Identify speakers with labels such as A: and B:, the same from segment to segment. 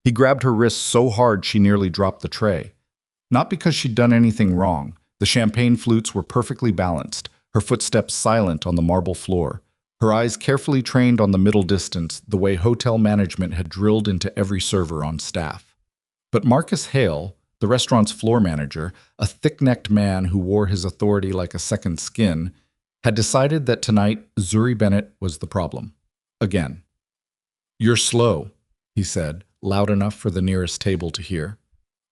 A: He grabbed her wrist so hard she nearly dropped the tray. Not because she'd done anything wrong. The champagne flutes were perfectly balanced, her footsteps silent on the marble floor, her eyes carefully trained on the middle distance, the way hotel management had drilled into every server on staff. But Marcus Hale, the restaurant's floor manager, a thick-necked man who wore his authority like a second skin, had decided that tonight Zuri Bennett was the problem. Again. "You're slow," he said, loud enough for the nearest table to hear.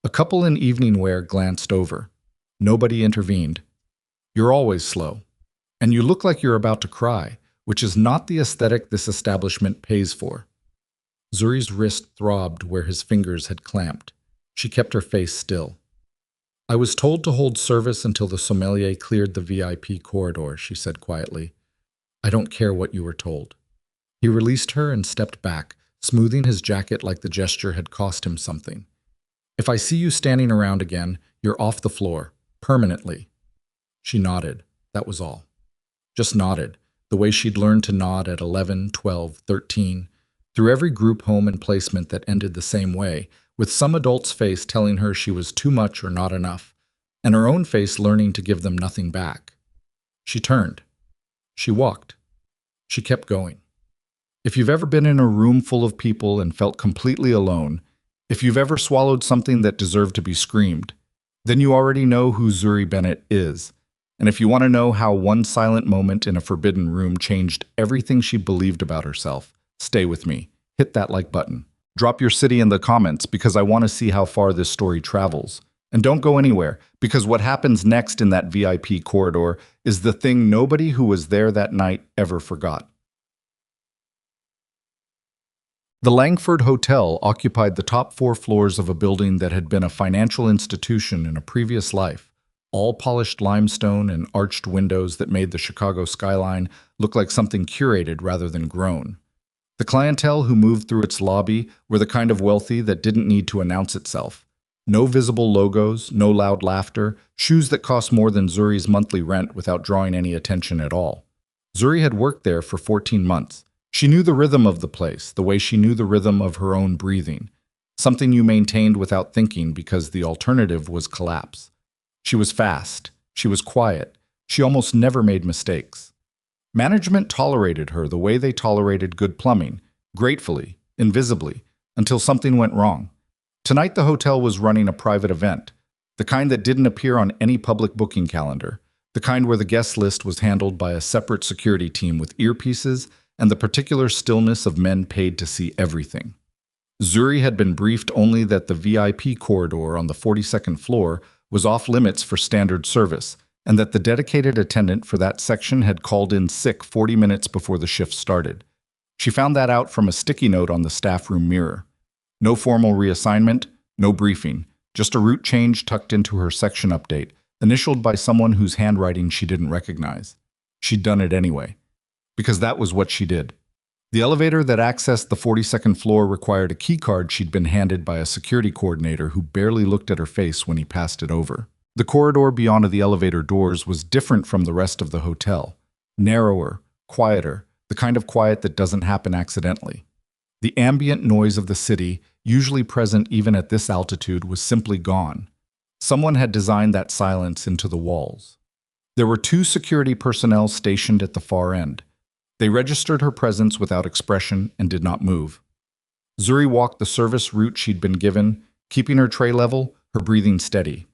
A: A couple in evening wear glanced over. Nobody intervened. "You're always slow. And you look like you're about to cry, which is not the aesthetic this establishment pays for." Zuri's wrist throbbed where his fingers had clamped. She kept her face still. "I was told to hold service until the sommelier cleared the VIP corridor," she said quietly. "I don't care what you were told." He released her and stepped back, smoothing his jacket like the gesture had cost him something. "If I see you standing around again, you're off the floor. Permanently." She nodded. That was all. Just nodded, the way she'd learned to nod at 11, 12, 13, through every group home and placement that ended the same way, with some adult's face telling her she was too much or not enough, and her own face learning to give them nothing back. She turned. She walked. She kept going. If you've ever been in a room full of people and felt completely alone, if you've ever swallowed something that deserved to be screamed, then you already know who Zuri Bennett is. And if you want to know how one silent moment in a forbidden room changed everything she believed about herself, stay with me. Hit that like button. Drop your city in the comments because I want to see how far this story travels. And don't go anywhere, because what happens next in that VIP corridor is the thing nobody who was there that night ever forgot. The Langford Hotel occupied the top 4 floors of a building that had been a financial institution in a previous life, all polished limestone and arched windows that made the Chicago skyline look like something curated rather than grown. The clientele who moved through its lobby were the kind of wealthy that didn't need to announce itself. No visible logos, no loud laughter, shoes that cost more than Zuri's monthly rent without drawing any attention at all. Zuri had worked there for 14 months. She knew the rhythm of the place, the way she knew the rhythm of her own breathing, something you maintained without thinking because the alternative was collapse. She was fast. She was quiet. She almost never made mistakes. Management tolerated her the way they tolerated good plumbing, gratefully, invisibly, until something went wrong. Tonight the hotel was running a private event, the kind that didn't appear on any public booking calendar, the kind where the guest list was handled by a separate security team with earpieces and the particular stillness of men paid to see everything. Zuri had been briefed only that the VIP corridor on the 42nd floor was off limits for standard service, and that the dedicated attendant for that section had called in sick 40 minutes before the shift started. She found that out from a sticky note on the staff room mirror. No formal reassignment, no briefing, just a route change tucked into her section update, initialed by someone whose handwriting she didn't recognize. She'd done it anyway, because that was what she did. The elevator that accessed the 42nd floor required a keycard she'd been handed by a security coordinator who barely looked at her face when he passed it over. The corridor beyond the elevator doors was different from the rest of the hotel. Narrower, quieter, the kind of quiet that doesn't happen accidentally. The ambient noise of the city, usually present even at this altitude, was simply gone. Someone had designed that silence into the walls. There were 2 security personnel stationed at the far end. They registered her presence without expression and did not move. Zuri walked the service route she'd been given, keeping her tray level, her breathing steady.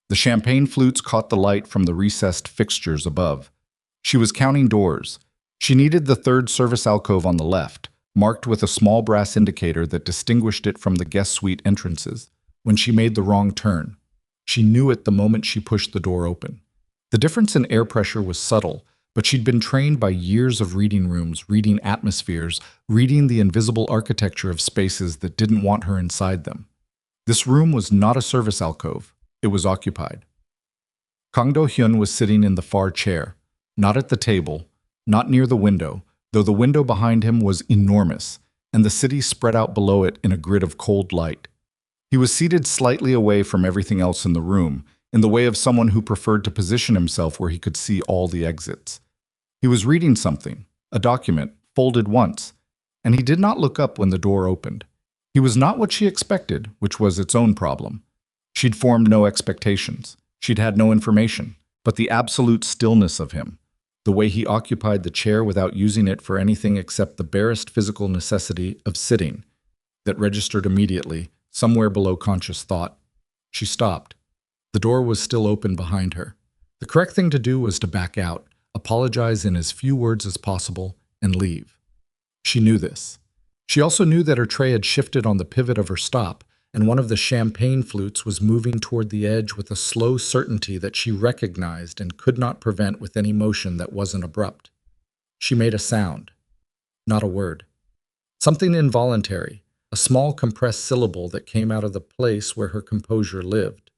A: The champagne flutes caught the light from the recessed fixtures above. She was counting doors. She needed the 3rd service alcove on the left, marked with a small brass indicator that distinguished it from the guest suite entrances, when she made the wrong turn. She knew it the moment she pushed the door open. The difference in air pressure was subtle, but she'd been trained by years of reading rooms, reading atmospheres, reading the invisible architecture of spaces that didn't want her inside them. This room was not a service alcove. It was occupied. Kang Do-hyun was sitting in the far chair, not at the table, not near the window, though the window behind him was enormous, and the city spread out below it in a grid of cold light. He was seated slightly away from everything else in the room, in the way of someone who preferred to position himself where he could see all the exits. He was reading something, a document, folded once, and he did not look up when the door opened. He was not what she expected, which was its own problem. She'd formed no expectations. She'd had no information, but the absolute stillness of him, the way he occupied the chair without using it for anything except the barest physical necessity of sitting, that registered immediately, somewhere below conscious thought. She stopped. The door was still open behind her. The correct thing to do was to back out, apologize in as few words as possible, and leave. She knew this. She also knew that her tray had shifted on the pivot of her stop, and one of the champagne flutes was moving toward the edge with a slow certainty that she recognized and could not prevent with any motion that wasn't abrupt. She made a sound. Not a word. Something involuntary, a small compressed syllable that came out of the place where her composure lived.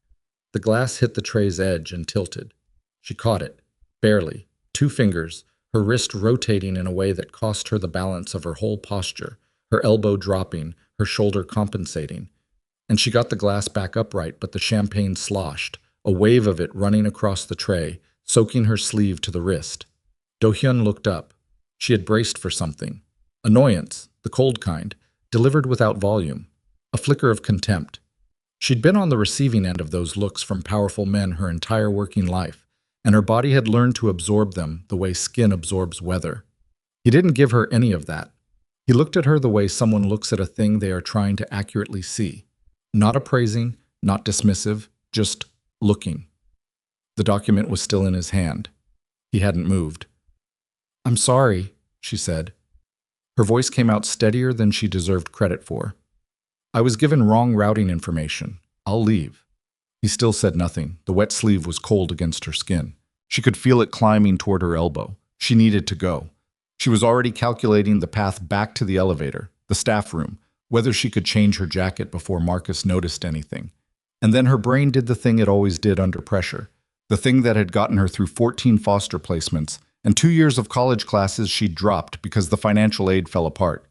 A: The glass hit the tray's edge and tilted. She caught it, barely, 2 fingers, her wrist rotating in a way that cost her the balance of her whole posture, her elbow dropping, her shoulder compensating. And she got the glass back upright, but the champagne sloshed, a wave of it running across the tray, soaking her sleeve to the wrist. Do-hyun looked up. She had braced for something. Annoyance, the cold kind, delivered without volume. A flicker of contempt. She'd been on the receiving end of those looks from powerful men her entire working life, and her body had learned to absorb them the way skin absorbs weather. He didn't give her any of that. He looked at her the way someone looks at a thing they are trying to accurately see. Not appraising, not dismissive, just looking. The document was still in his hand. He hadn't moved. "I'm sorry," she said. Her voice came out steadier than she deserved credit for. "I was given wrong routing information. I'll leave." He still said nothing. The wet sleeve was cold against her skin. She could feel it climbing toward her elbow. She needed to go. She was already calculating the path back to the elevator, the staff room, whether she could change her jacket before Marcus noticed anything. And then her brain did the thing it always did under pressure, the thing that had gotten her through 14 foster placements and 2 years of college classes she'd dropped because the financial aid fell apart.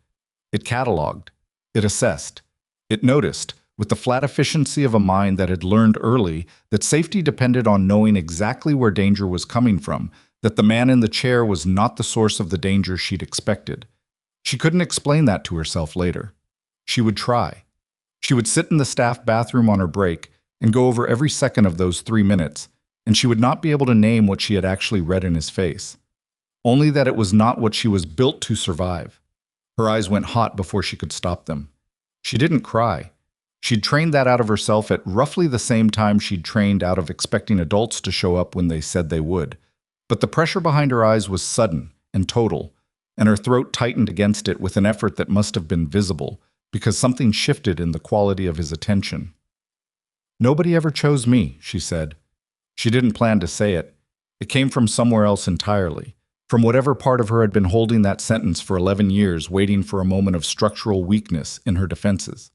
A: It cataloged. It assessed. It noticed, with the flat efficiency of a mind that had learned early that safety depended on knowing exactly where danger was coming from, that the man in the chair was not the source of the danger she'd expected. She couldn't explain that to herself later. She would try. She would sit in the staff bathroom on her break and go over every second of those 3 minutes, and she would not be able to name what she had actually read in his face. Only that it was not what she was built to survive. Her eyes went hot before she could stop them. She didn't cry. She'd trained that out of herself at roughly the same time she'd trained out of expecting adults to show up when they said they would. But the pressure behind her eyes was sudden and total, and her throat tightened against it with an effort that must have been visible, because something shifted in the quality of his attention. "Nobody ever chose me," she said. She didn't plan to say it. It came from somewhere else entirely, from whatever part of her had been holding that sentence for 11 years, waiting for a moment of structural weakness in her defenses.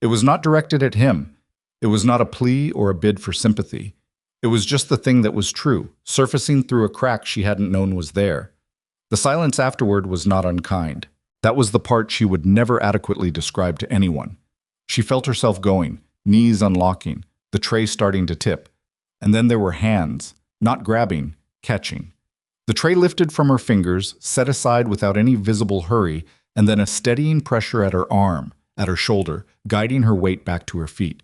A: It was not directed at him. It was not a plea or a bid for sympathy. It was just the thing that was true, surfacing through a crack she hadn't known was there. The silence afterward was not unkind. That was the part she would never adequately describe to anyone. She felt herself going, knees unlocking, the tray starting to tip. And then there were hands, not grabbing, catching. The tray lifted from her fingers, set aside without any visible hurry, and then a steadying pressure at her arm, at her shoulder, guiding her weight back to her feet.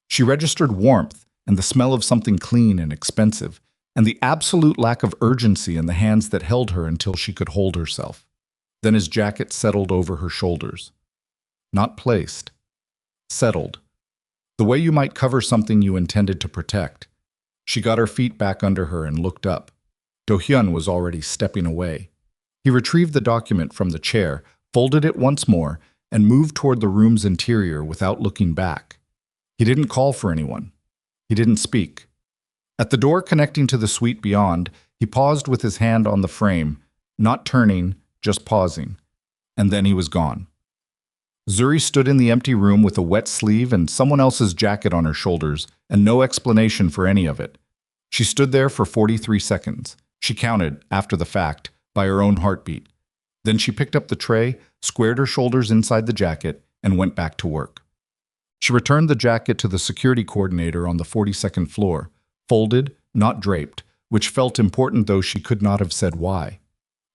A: She registered warmth and the smell of something clean and expensive, and the absolute lack of urgency in the hands that held her until she could hold herself. Then his jacket settled over her shoulders. Not placed. Settled. The way you might cover something you intended to protect. She got her feet back under her and looked up. Do-hyun was already stepping away. He retrieved the document from the chair, folded it once more, and moved toward the room's interior without looking back. He didn't call for anyone. He didn't speak. At the door connecting to the suite beyond, he paused with his hand on the frame, not turning, just pausing. And then he was gone. Zuri stood in the empty room with a wet sleeve and someone else's jacket on her shoulders, and no explanation for any of it. She stood there for 43 seconds. She counted, after the fact, by her own heartbeat. Then she picked up the tray, squared her shoulders inside the jacket, and went back to work. She returned the jacket to the security coordinator on the 42nd floor, folded, not draped, which felt important though she could not have said why.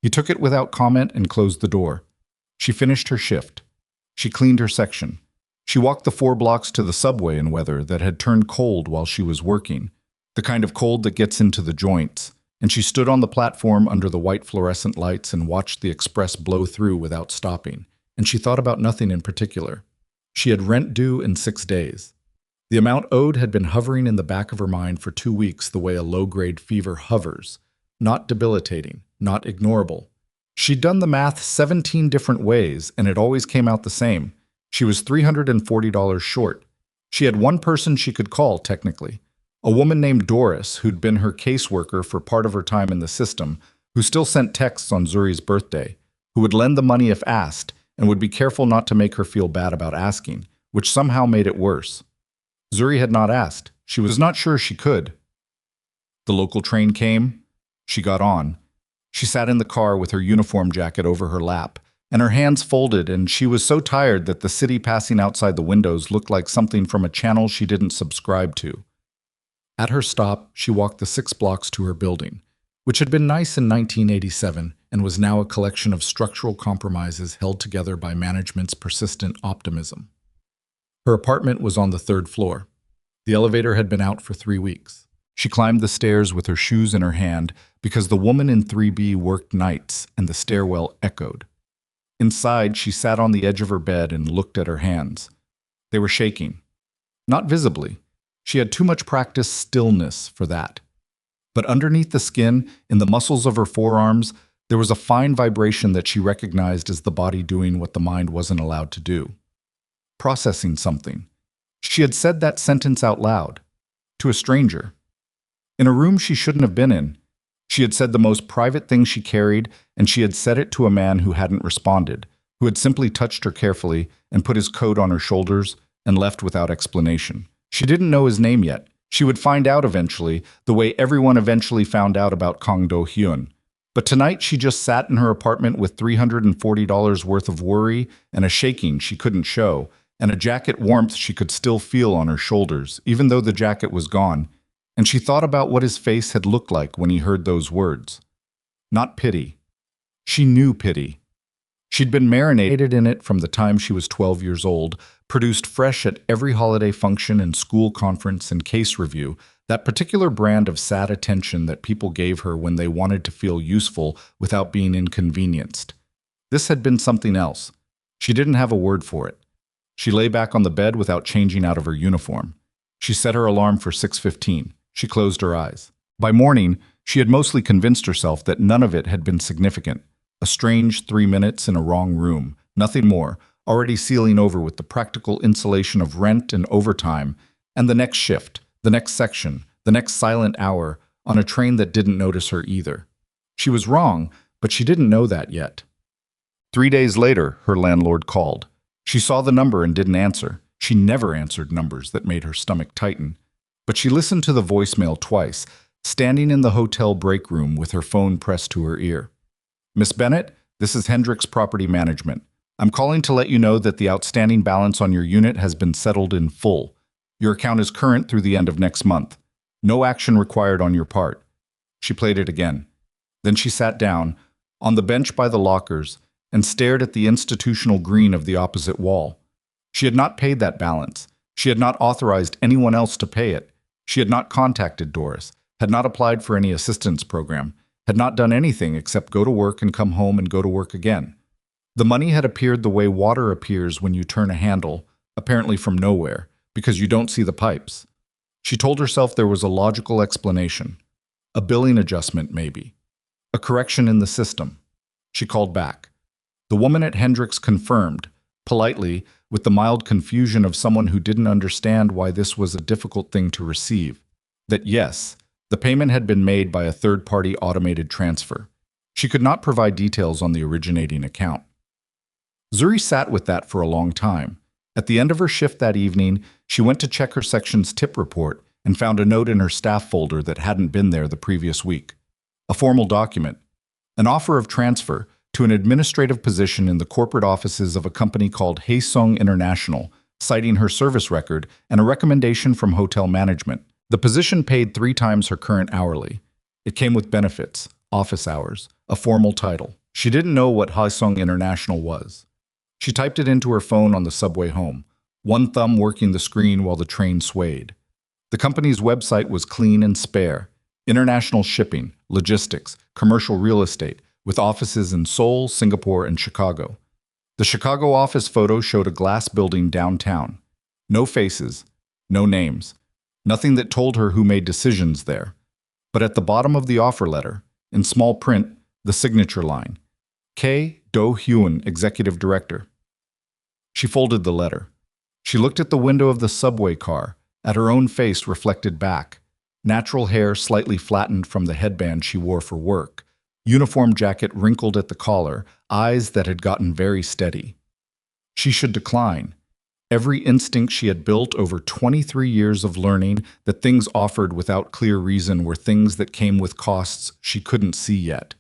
A: He took it without comment and closed the door. She finished her shift. She cleaned her section. She walked the 4 blocks to the subway in weather that had turned cold while she was working, the kind of cold that gets into the joints, and she stood on the platform under the white fluorescent lights and watched the express blow through without stopping, and she thought about nothing in particular. She had rent due in 6 days. The amount owed had been hovering in the back of her mind for 2 weeks the way a low-grade fever hovers, not debilitating, not ignorable. She'd done the math 17 different ways, and it always came out the same. She was $340 short. She had one person she could call, technically. A woman named Doris, who'd been her caseworker for part of her time in the system, who still sent texts on Zuri's birthday, who would lend the money if asked, and would be careful not to make her feel bad about asking, which somehow made it worse. Zuri had not asked. She was not sure she could. The local train came. She got on. She sat in the car with her uniform jacket over her lap, and her hands folded, and she was so tired that the city passing outside the windows looked like something from a channel she didn't subscribe to. At her stop, she walked the 6 blocks to her building, which had been nice in 1987 and was now a collection of structural compromises held together by management's persistent optimism. Her apartment was on the 3rd floor. The elevator had been out for 3 weeks. She climbed the stairs with her shoes in her hand because the woman in 3B worked nights and the stairwell echoed. Inside, she sat on the edge of her bed and looked at her hands. They were shaking. Not visibly. She had too much practiced stillness for that. But underneath the skin, in the muscles of her forearms, there was a fine vibration that she recognized as the body doing what the mind wasn't allowed to do. Processing something. She had said that sentence out loud. To a stranger. In a room she shouldn't have been in. She had said the most private thing she carried, and she had said it to a man who hadn't responded, who had simply touched her carefully and put his coat on her shoulders and left without explanation. She didn't know his name yet. She would find out eventually, the way everyone eventually found out about Kang Do-hyun. But tonight she just sat in her apartment with $340 worth of worry and a shaking she couldn't show, and a jacket warmth she could still feel on her shoulders, even though the jacket was gone, and she thought about what his face had looked like when he heard those words. Not pity. She knew pity. She'd been marinated in it from the time she was 12 years old, produced fresh at every holiday function and school conference and case review, that particular brand of sad attention that people gave her when they wanted to feel useful without being inconvenienced. This had been something else. She didn't have a word for it. She lay back on the bed without changing out of her uniform. She set her alarm for 6:15. She closed her eyes. By morning, she had mostly convinced herself that none of it had been significant. A strange 3 minutes in a wrong room, nothing more, already sealing over with the practical insulation of rent and overtime, and the next shift, the next section, the next silent hour, on a train that didn't notice her either. She was wrong, but she didn't know that yet. 3 days later, her landlord called. She saw the number and didn't answer. She never answered numbers that made her stomach tighten. But she listened to the voicemail twice, standing in the hotel break room with her phone pressed to her ear. Miss Bennett, this is Hendricks Property Management. I'm calling to let you know that the outstanding balance on your unit has been settled in full. Your account is current through the end of next month. No action required on your part. She played it again. Then she sat down, on the bench by the lockers, and stared at the institutional green of the opposite wall. She had not paid that balance. She had not authorized anyone else to pay it. She had not contacted Doris, had not applied for any assistance program, had not done anything except go to work and come home and go to work again. The money had appeared the way water appears when you turn a handle, apparently from nowhere, because you don't see the pipes. She told herself there was a logical explanation. A billing adjustment, maybe. A correction in the system. She called back. The woman at Hendricks confirmed, politely, with the mild confusion of someone who didn't understand why this was a difficult thing to receive, that yes, the payment had been made by a third-party automated transfer. She could not provide details on the originating account. Zuri sat with that for a long time. At the end of her shift that evening, she went to check her section's tip report and found a note in her staff folder that hadn't been there the previous week. A formal document. An offer of transfer to an administrative position in the corporate offices of a company called Haesung International, citing her service record and a recommendation from hotel management. The position paid 3 times her current hourly. It came with benefits, office hours, a formal title. She didn't know what Haesung International was. She typed it into her phone on the subway home. one thumb working the screen while the train swayed. The company's website was clean and spare. International shipping, logistics, commercial real estate, with offices in Seoul, Singapore, and Chicago. The Chicago office photo showed a glass building downtown. No faces, no names, nothing that told her who made decisions there. But at the bottom of the offer letter, in small print, the signature line, K. Do-hyun, Executive Director. She folded the letter. She looked at the window of the subway car, at her own face reflected back. Natural hair slightly flattened from the headband she wore for work. Uniform jacket wrinkled at the collar, eyes that had gotten very steady. She should decline. Every instinct she had built over 23 years of learning that things offered without clear reason were things that came with costs she couldn't see yet.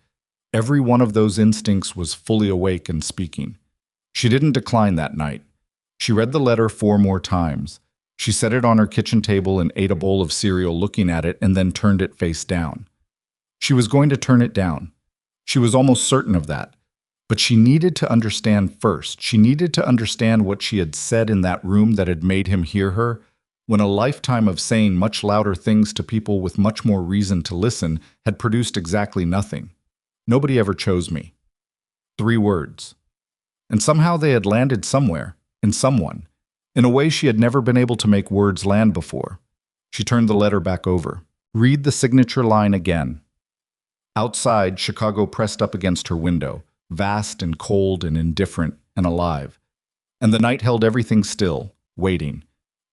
A: Every one of those instincts was fully awake and speaking. She didn't decline that night. She read the letter 4 more times. She set it on her kitchen table and ate a bowl of cereal looking at it and then turned it face down. She was going to turn it down. She was almost certain of that. But she needed to understand first. She needed to understand what she had said in that room that had made him hear her, when a lifetime of saying much louder things to people with much more reason to listen had produced exactly nothing. Nobody ever chose me. 3 words. And somehow they had landed somewhere, in someone, in a way she had never been able to make words land before. She turned the letter back over. Read the signature line again. Outside, Chicago pressed up against her window, vast and cold and indifferent and alive. And the night held everything still, waiting.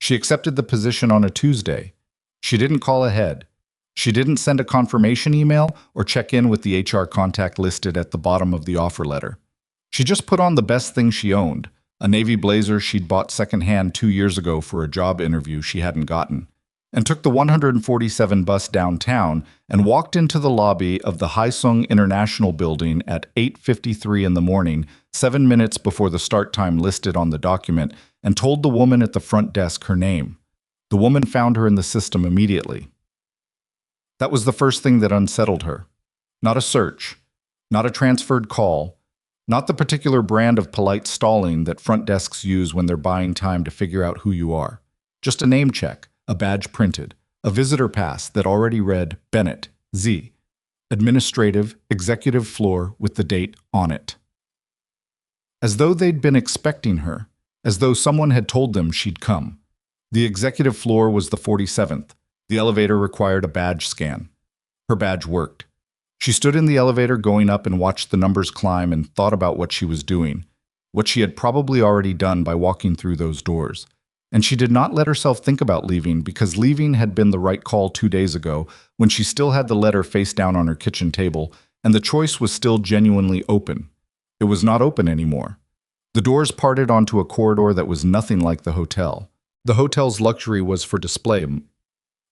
A: She accepted the position on a Tuesday. She didn't call ahead. She didn't send a confirmation email or check in with the HR contact listed at the bottom of the offer letter. She just put on the best thing she owned, a navy blazer she'd bought secondhand 2 years ago for a job interview she hadn't gotten, and took the 147 bus downtown and walked into the lobby of the Haesung International Building at 8:53 in the morning, 7 minutes before the start time listed on the document, and told the woman at the front desk her name. The woman found her in the system immediately. That was the first thing that unsettled her. Not a search, not a transferred call, not the particular brand of polite stalling that front desks use when they're buying time to figure out who you are. Just a name check, a badge printed, a visitor pass that already read Bennett, Z, administrative, executive floor with the date on it. As though they'd been expecting her, as though someone had told them she'd come. The executive floor was the 47th. The elevator required a badge scan. Her badge worked. She stood in the elevator going up and watched the numbers climb and thought about what she was doing, what she had probably already done by walking through those doors. And she did not let herself think about leaving because leaving had been the right call 2 days ago when she still had the letter face down on her kitchen table and the choice was still genuinely open. It was not open anymore. The doors parted onto a corridor that was nothing like the hotel. The hotel's luxury was for display,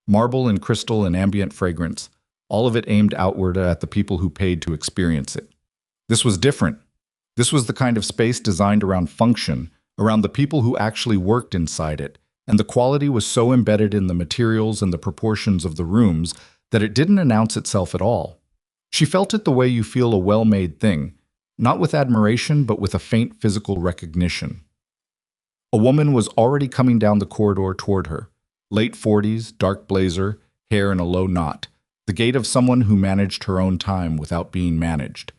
A: marble and crystal and ambient fragrance, all of it aimed outward at the people who paid to experience it. This was different. This was the kind of space designed around function, around the people who actually worked inside it, and the quality was so embedded in the materials and the proportions of the rooms that it didn't announce itself at all. She felt it the way you feel a well-made thing, not with admiration but with a faint physical recognition. A woman was already coming down the corridor toward her, late 40s, dark blazer, hair in a low knot, the gait of someone who managed her own time without being managed.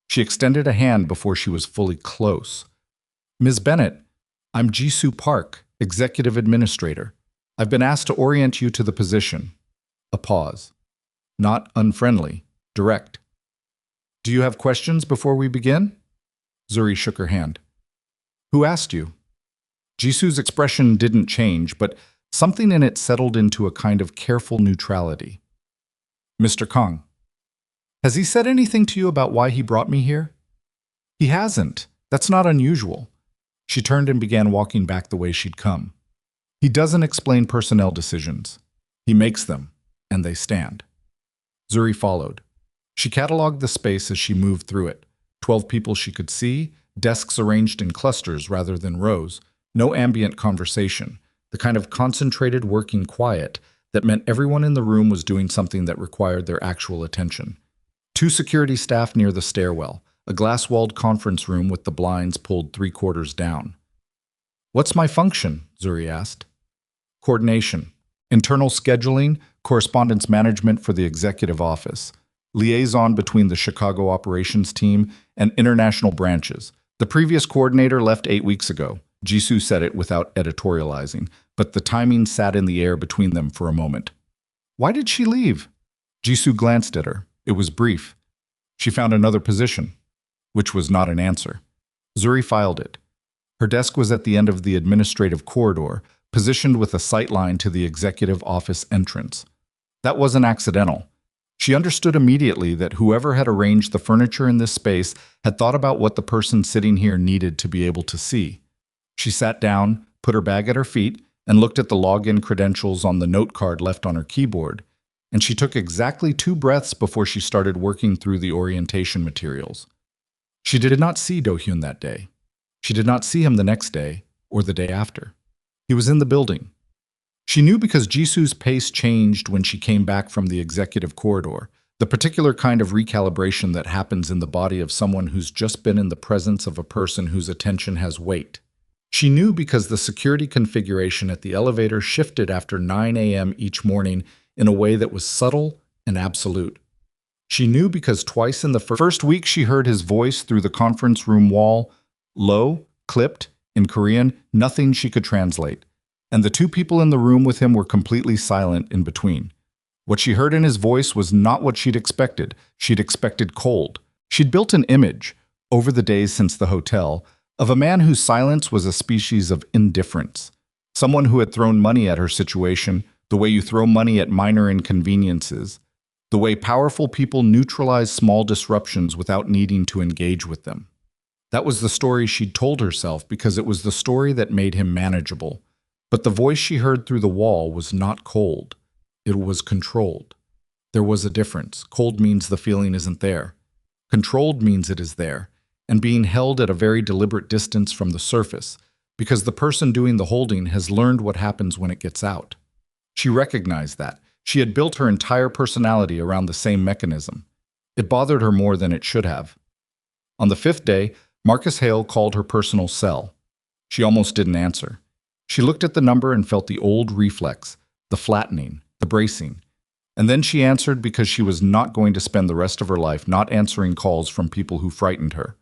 A: She extended a hand before she was fully close. "Ms. Bennett, I'm Jisoo Park, Executive Administrator. I've been asked to orient you to the position." A pause. Not unfriendly, direct. "Do you have questions before we begin?" Zuri shook her hand. "Who asked you?" Jisoo's expression didn't change, but something in it settled into a kind of careful neutrality. "Mr. Kong. Has he said anything to you about why he brought me here?" "He hasn't. That's not unusual." She turned and began walking back the way she'd come. "He doesn't explain personnel decisions. He makes them, and they stand." Zuri followed. She cataloged the space as she moved through it. 12 people she could see, desks arranged in clusters rather than rows, no ambient conversation, the kind of concentrated working quiet that meant everyone in the room was doing something that required their actual attention. 2 security staff near the stairwell, a glass-walled conference room with the blinds pulled 3/4 down. What's my function? Zuri asked. Coordination, internal scheduling, correspondence management for the executive office, liaison between the Chicago operations team and international branches. The previous coordinator left 8 weeks ago. Jisoo said it without editorializing, but the timing sat in the air between them for a moment. Why did she leave? Jisoo glanced at her. It was brief. She found another position, which was not an answer. Zuri filed it. Her desk was at the end of the administrative corridor, positioned with a sight line to the executive office entrance. That wasn't accidental. She understood immediately that whoever had arranged the furniture in this space had thought about what the person sitting here needed to be able to see. She sat down, put her bag at her feet, and looked at the login credentials on the note card left on her keyboard, and she took exactly 2 breaths before she started working through the orientation materials. She did not see Do-hyun that day. She did not see him the next day or the day after. He was in the building. She knew because Jisoo's pace changed when she came back from the executive corridor, the particular kind of recalibration that happens in the body of someone who's just been in the presence of a person whose attention has weight. She knew because the security configuration at the elevator shifted after 9 a.m. each morning in a way that was subtle and absolute. She knew because twice in the first week she heard his voice through the conference room wall, low, clipped, in Korean, nothing she could translate. And the 2 people in the room with him were completely silent in between. What she heard in his voice was not what she'd expected. She'd expected cold. She'd built an image, over the days since the hotel, of a man whose silence was a species of indifference. Someone who had thrown money at her situation, the way you throw money at minor inconveniences, the way powerful people neutralize small disruptions without needing to engage with them. That was the story she'd told herself because it was the story that made him manageable. But the voice she heard through the wall was not cold. It was controlled. There was a difference. Cold means the feeling isn't there. Controlled means it is there, and being held at a very deliberate distance from the surface, because the person doing the holding has learned what happens when it gets out. She recognized that. She had built her entire personality around the same mechanism. It bothered her more than it should have. On the 5th day, Marcus Hale called her personal cell. She almost didn't answer. She looked at the number and felt the old reflex, the flattening, the bracing. And then she answered because she was not going to spend the rest of her life not answering calls from people who frightened her.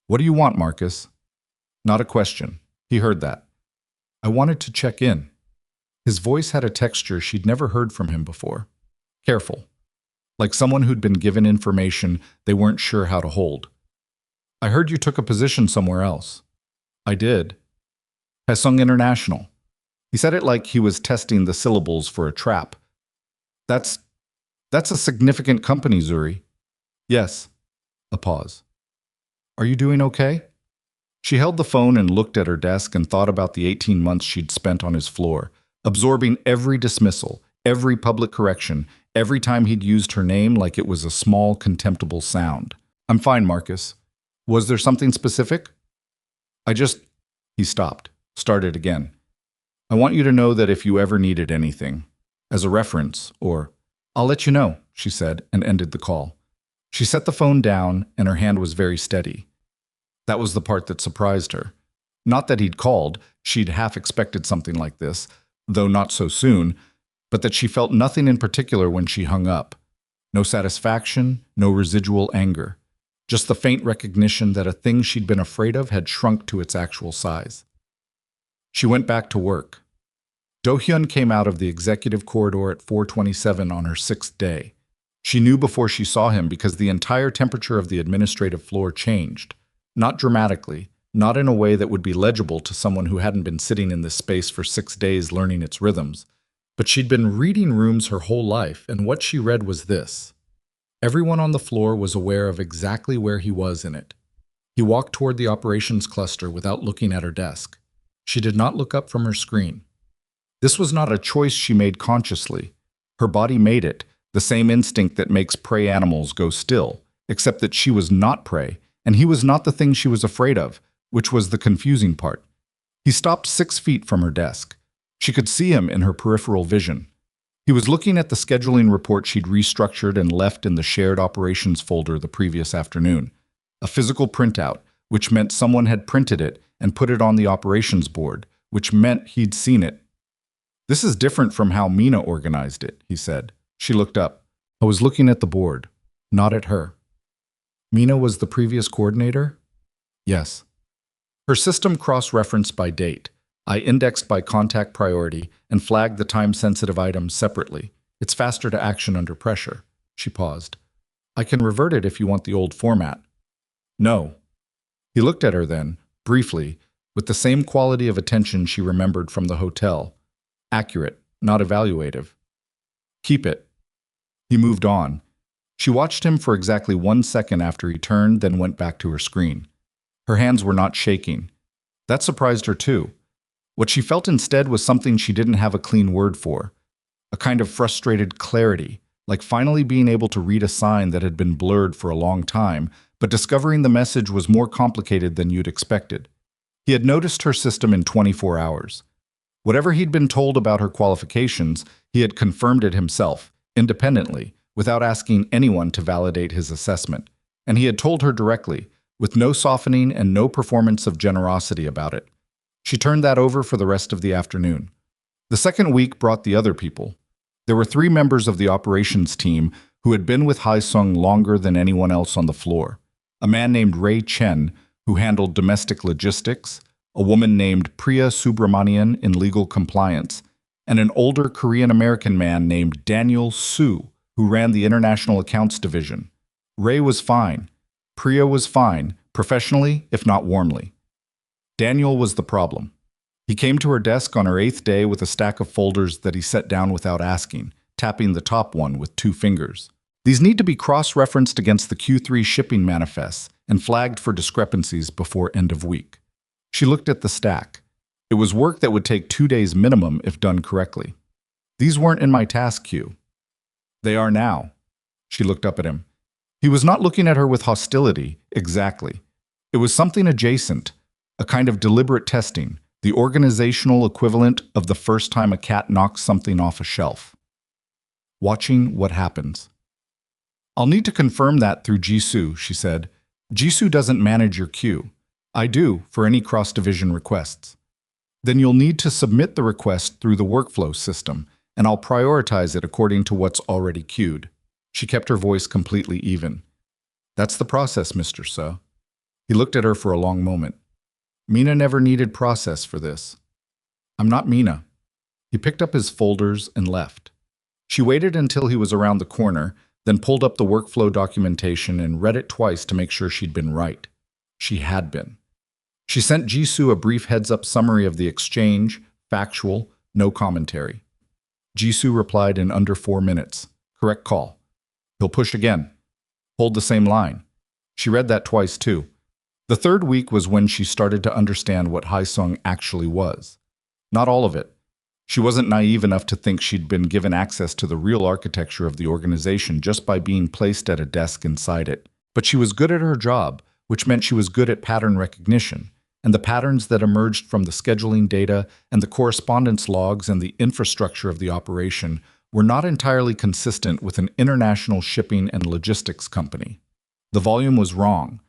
A: What do you want, Marcus? Not a question. He heard that. I wanted to check in. His voice had a texture she'd never heard from him before. Careful. Like someone who'd been given information they weren't sure how to hold. I heard you took a position somewhere else. I did. Haesung International. He said it like he was testing the syllables for a trap. That's a significant company, Zuri. Yes. A pause. Are you doing okay? She held the phone and looked at her desk and thought about the 18 months she'd spent on his floor, absorbing every dismissal, every public correction, every time he'd used her name like it was a small, contemptible sound. I'm fine, Marcus. Was there something specific? He stopped, started again. I want you to know that if you ever needed anything, as a reference, or I'll let you know, she said, and ended the call. She set the phone down, and her hand was very steady. That was the part that surprised her. Not that he'd called, she'd half expected something like this, though not so soon, but that she felt nothing in particular when she hung up. No satisfaction, no residual anger. Just the faint recognition that a thing she'd been afraid of had shrunk to its actual size. She went back to work. Do-hyun came out of the executive corridor at 4:27 on her 6th day. She knew before she saw him because the entire temperature of the administrative floor changed. Not dramatically, not in a way that would be legible to someone who hadn't been sitting in this space for 6 days learning its rhythms. But she'd been reading rooms her whole life, and what she read was this. Everyone on the floor was aware of exactly where he was in it. He walked toward the operations cluster without looking at her desk. She did not look up from her screen. This was not a choice she made consciously. Her body made it, the same instinct that makes prey animals go still, except that she was not prey, and he was not the thing she was afraid of, which was the confusing part. He stopped 6 feet from her desk. She could see him in her peripheral vision. He was looking at the scheduling report she'd restructured and left in the shared operations folder the previous afternoon. A physical printout, which meant someone had printed it and put it on the operations board, which meant he'd seen it. "This is different from how Mina organized it," he said. She looked up. "I was looking at the board, not at her." "Mina was the previous coordinator?" "Yes." Her system cross-referenced by date. I indexed by contact priority and flagged the time-sensitive items separately. "It's faster to action under pressure." She paused. "I can revert it if you want the old format." "No." He looked at her then, briefly, with the same quality of attention she remembered from the hotel. Accurate, not evaluative. "Keep it." He moved on. She watched him for exactly 1 second after he turned, then went back to her screen. Her hands were not shaking. That surprised her too. What she felt instead was something she didn't have a clean word for. A kind of frustrated clarity, like finally being able to read a sign that had been blurred for a long time, but discovering the message was more complicated than you'd expected. He had noticed her system in 24 hours. Whatever he'd been told about her qualifications, he had confirmed it himself, independently, without asking anyone to validate his assessment. And he had told her directly, with no softening and no performance of generosity about it. She turned that over for the rest of the afternoon. The second week brought the other people. There were 3 members of the operations team who had been with Haesung longer than anyone else on the floor. A man named Ray Chen, who handled domestic logistics, a woman named Priya Subramanian in legal compliance, and an older Korean-American man named Daniel Su, who ran the International Accounts Division. Ray was fine. Priya was fine, professionally, if not warmly. Daniel was the problem. He came to her desk on her 8th day with a stack of folders that he set down without asking, tapping the top one with 2 fingers. These need to be cross-referenced against the Q3 shipping manifests and flagged for discrepancies before end of week. She looked at the stack. It was work that would take 2 days minimum if done correctly. "These weren't in my task queue." "They are now." She looked up at him. He was not looking at her with hostility, exactly. It was something adjacent, a kind of deliberate testing, the organizational equivalent of the first time a cat knocks something off a shelf. Watching what happens. "I'll need to confirm that through Jisoo," she said. "Jisoo doesn't manage your queue. I do, for any cross-division requests. Then you'll need to submit the request through the workflow system, and I'll prioritize it according to what's already queued." She kept her voice completely even. "That's the process, Mr. Suh." He looked at her for a long moment. "Mina never needed process for this." "I'm not Mina." He picked up his folders and left. She waited until he was around the corner, then pulled up the workflow documentation and read it twice to make sure she'd been right. She had been. She sent Jisoo a brief heads-up summary of the exchange, factual, no commentary. Jisoo replied in under 4 minutes. "Correct call. He'll push again. Hold the same line." She read that twice too. The 3rd week was when she started to understand what Haesung actually was. Not all of it. She wasn't naive enough to think she'd been given access to the real architecture of the organization just by being placed at a desk inside it. But she was good at her job, which meant she was good at pattern recognition, and the patterns that emerged from the scheduling data and the correspondence logs and the infrastructure of the operation were not entirely consistent with an international shipping and logistics company. The volume was wrong.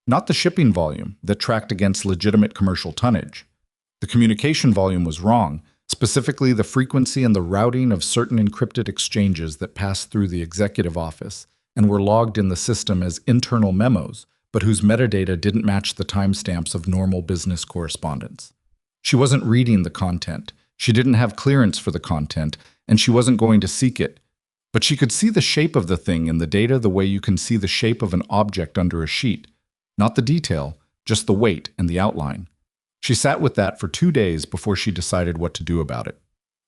A: Not the shipping volume that tracked against legitimate commercial tonnage. The communication volume was wrong, specifically the frequency and the routing of certain encrypted exchanges that passed through the executive office and were logged in the system as internal memos, but whose metadata didn't match the timestamps of normal business correspondence. She wasn't reading the content, she didn't have clearance for the content, and she wasn't going to seek it. But she could see the shape of the thing in the data the way you can see the shape of an object under a sheet. Not the detail, just the weight and the outline. She sat with that for 2 days before she decided what to do about it.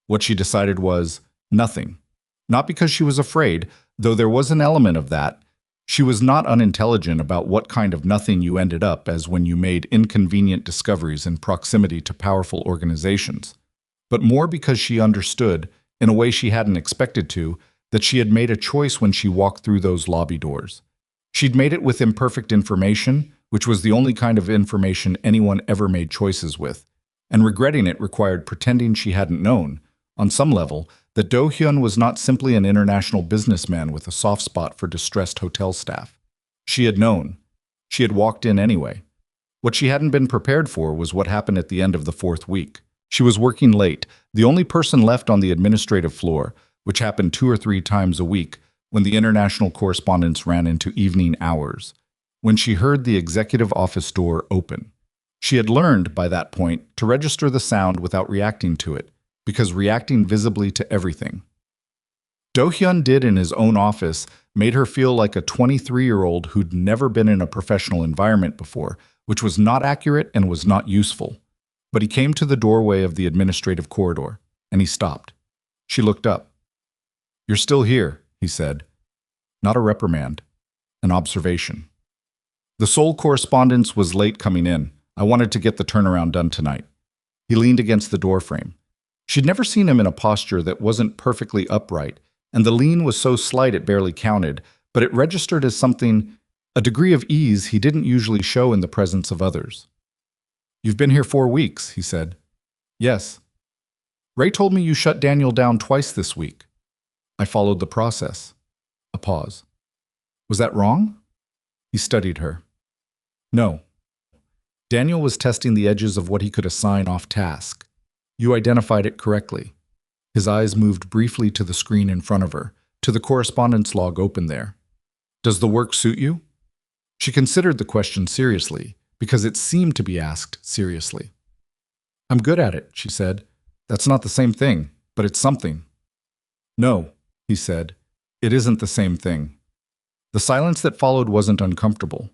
A: What she decided was nothing. Not because she was afraid, though there was an element of that. She was not unintelligent about what kind of nothing you ended up as when you made inconvenient discoveries in proximity to powerful organizations. But more because she understood, in a way she hadn't expected to, that she had made a choice when she walked through those lobby doors. She'd made it with imperfect information, which was the only kind of information anyone ever made choices with, and regretting it required pretending she hadn't known, on some level, that Do Hyun was not simply an international businessman with a soft spot for distressed hotel staff. She had known. She had walked in anyway. What she hadn't been prepared for was what happened at the end of the fourth week. She was working late, the only person left on the administrative floor, which happened 2 or 3 times a week when the international correspondence ran into evening hours, when she heard the executive office door open. She had learned, by that point, to register the sound without reacting to it, because reacting visibly to everything Do-hyun did in his own office made her feel like a 23-year-old who'd never been in a professional environment before, which was not accurate and was not useful. But he came to the doorway of the administrative corridor, and he stopped. She looked up. "You're still here," he said. Not a reprimand, an observation. "The Seoul correspondence was late coming in. I wanted to get the turnaround done tonight." He leaned against the doorframe. She'd never seen him in a posture that wasn't perfectly upright, and the lean was so slight it barely counted, but it registered as something, a degree of ease he didn't usually show in the presence of others. "You've been here 4 weeks," he said. "Yes." "Ray told me you shut Daniel down twice this week." "I followed the process." A pause. "Was that wrong?" He studied her. "No. Daniel was testing the edges of what he could assign off task. You identified it correctly." His eyes moved briefly to the screen in front of her, to the correspondence log open there. "Does the work suit you?" She considered the question seriously, because it seemed to be asked seriously. "I'm good at it," she said. "That's not the same thing, but it's something." "No," he said. "It isn't the same thing." The silence that followed wasn't uncomfortable.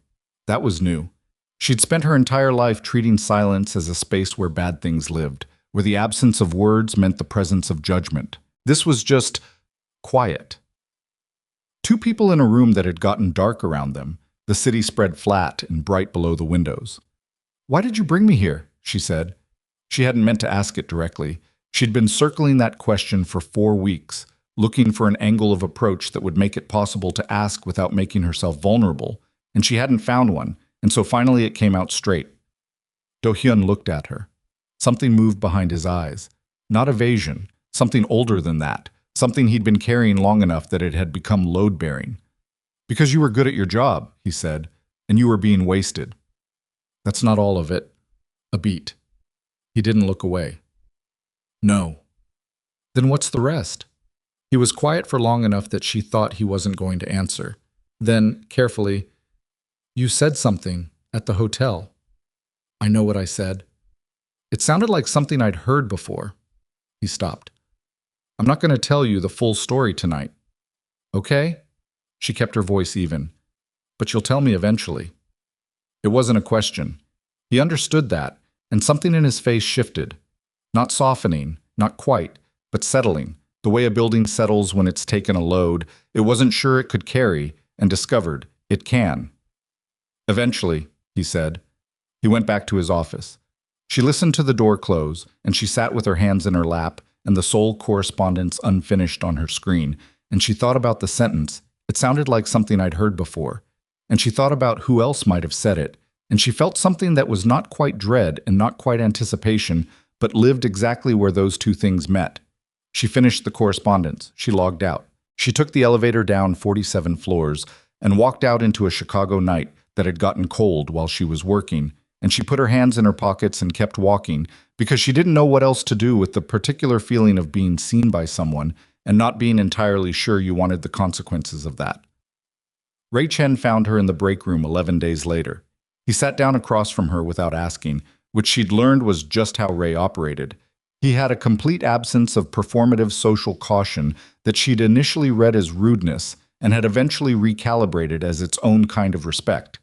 A: That was new. She'd spent her entire life treating silence as a space where bad things lived, where the absence of words meant the presence of judgment. This was just quiet. Two people in a room that had gotten dark around them, the city spread flat and bright below the windows. "Why did you bring me here?" she said. She hadn't meant to ask it directly. She'd been circling that question for 4 weeks, looking for an angle of approach that would make it possible to ask without making herself vulnerable, and she hadn't found one, and so finally it came out straight. Do-hyun looked at her. Something moved behind his eyes. Not evasion, something older than that, something he'd been carrying long enough that it had become load-bearing. "Because you were good at your job," he said, "and you were being wasted." "That's not all of it." A beat. He didn't look away. "No." "Then what's the rest?" He was quiet for long enough that she thought he wasn't going to answer. Then, carefully, "You said something at the hotel." "I know what I said." It sounded like something I'd heard before. He stopped. "I'm not going to tell you the full story tonight." "Okay?" She kept her voice even. "But you'll tell me eventually." It wasn't a question. He understood that, and something in his face shifted. Not softening, not quite, but settling, the way a building settles when it's taken a load it wasn't sure it could carry, and discovered it can. "Eventually," he said. He went back to his office. She listened to the door close, and she sat with her hands in her lap and the Seoul correspondence unfinished on her screen, and she thought about the sentence. It sounded like something I'd heard before. And she thought about who else might have said it, and she felt something that was not quite dread and not quite anticipation, but lived exactly where those two things met. She finished the correspondence. She logged out. She took the elevator down 47 floors and walked out into a Chicago night that had gotten cold while she was working, and she put her hands in her pockets and kept walking because she didn't know what else to do with the particular feeling of being seen by someone and not being entirely sure you wanted the consequences of that. Ray Chen found her in the break room 11 days later. He sat down across from her without asking, which she'd learned was just how Ray operated. He had a complete absence of performative social caution that she'd initially read as rudeness and had eventually recalibrated as its own kind of respect.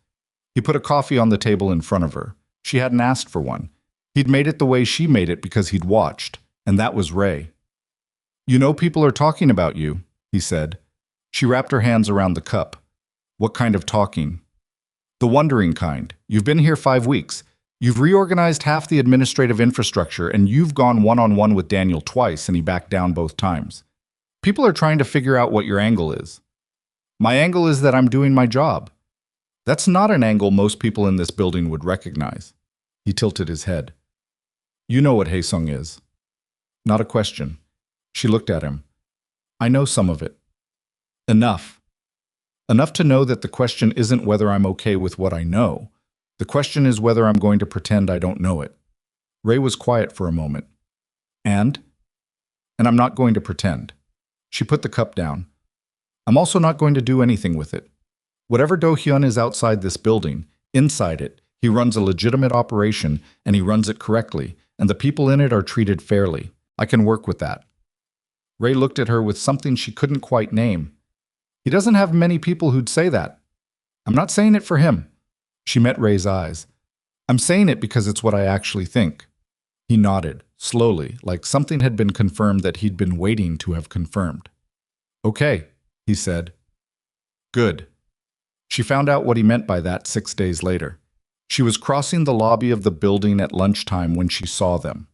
A: He put a coffee on the table in front of her. She hadn't asked for one. He'd made it the way she made it because he'd watched, and that was Ray. "You know people are talking about you," he said. She wrapped her hands around the cup. "What kind of talking?" "The wondering kind. You've been here 5 weeks. You've reorganized half the administrative infrastructure, and you've gone one-on-one with Daniel twice, and he backed down both times. People are trying to figure out what your angle is." "My angle is that I'm doing my job." "That's not an angle most people in this building would recognize." He tilted his head. "You know what Haesung is." Not a question. She looked at him. "I know some of it." "Enough. Enough to know that the question isn't whether I'm okay with what I know. The question is whether I'm going to pretend I don't know it. Ray was quiet for a moment. And? And I'm not going to pretend. She put the cup down. I'm also not going to do anything with it. Whatever Do-hyun is outside this building, inside it, he runs a legitimate operation and he runs it correctly, and the people in it are treated fairly. I can work with that. Ray looked at her with something she couldn't quite name. He doesn't have many people who'd say that. I'm not saying it for him. She met Ray's eyes. I'm saying it because it's what I actually think. He nodded, slowly, like something had been confirmed that he'd been waiting to have confirmed. Okay, he said. Good. She found out what he meant by that 6 days later. She was crossing the lobby of the building at lunchtime when she saw them.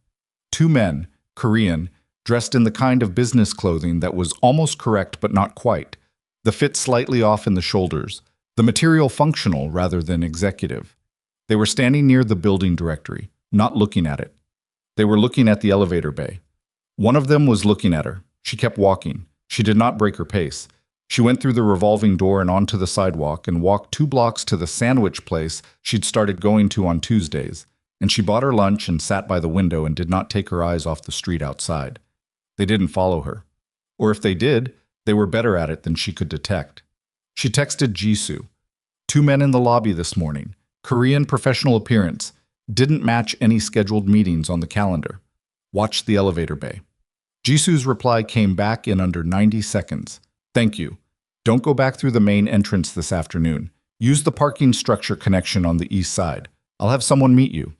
A: Two men, Korean, dressed in the kind of business clothing that was almost correct but not quite, the fit slightly off in the shoulders, the material functional rather than executive. They were standing near the building directory, not looking at it. They were looking at the elevator bay. One of them was looking at her. She kept walking. She did not break her pace. She went through the revolving door and onto the sidewalk and walked 2 blocks to the sandwich place she'd started going to on Tuesdays, and she bought her lunch and sat by the window and did not take her eyes off the street outside. They didn't follow her. Or if they did, they were better at it than she could detect. She texted Jisoo. 2 men in the lobby this morning. Korean professional appearance. Didn't match any scheduled meetings on the calendar. Watch the elevator bay. Jisoo's reply came back in under 90 seconds. Thank you. Don't go back through the main entrance this afternoon. Use the parking structure connection on the east side. I'll have someone meet you.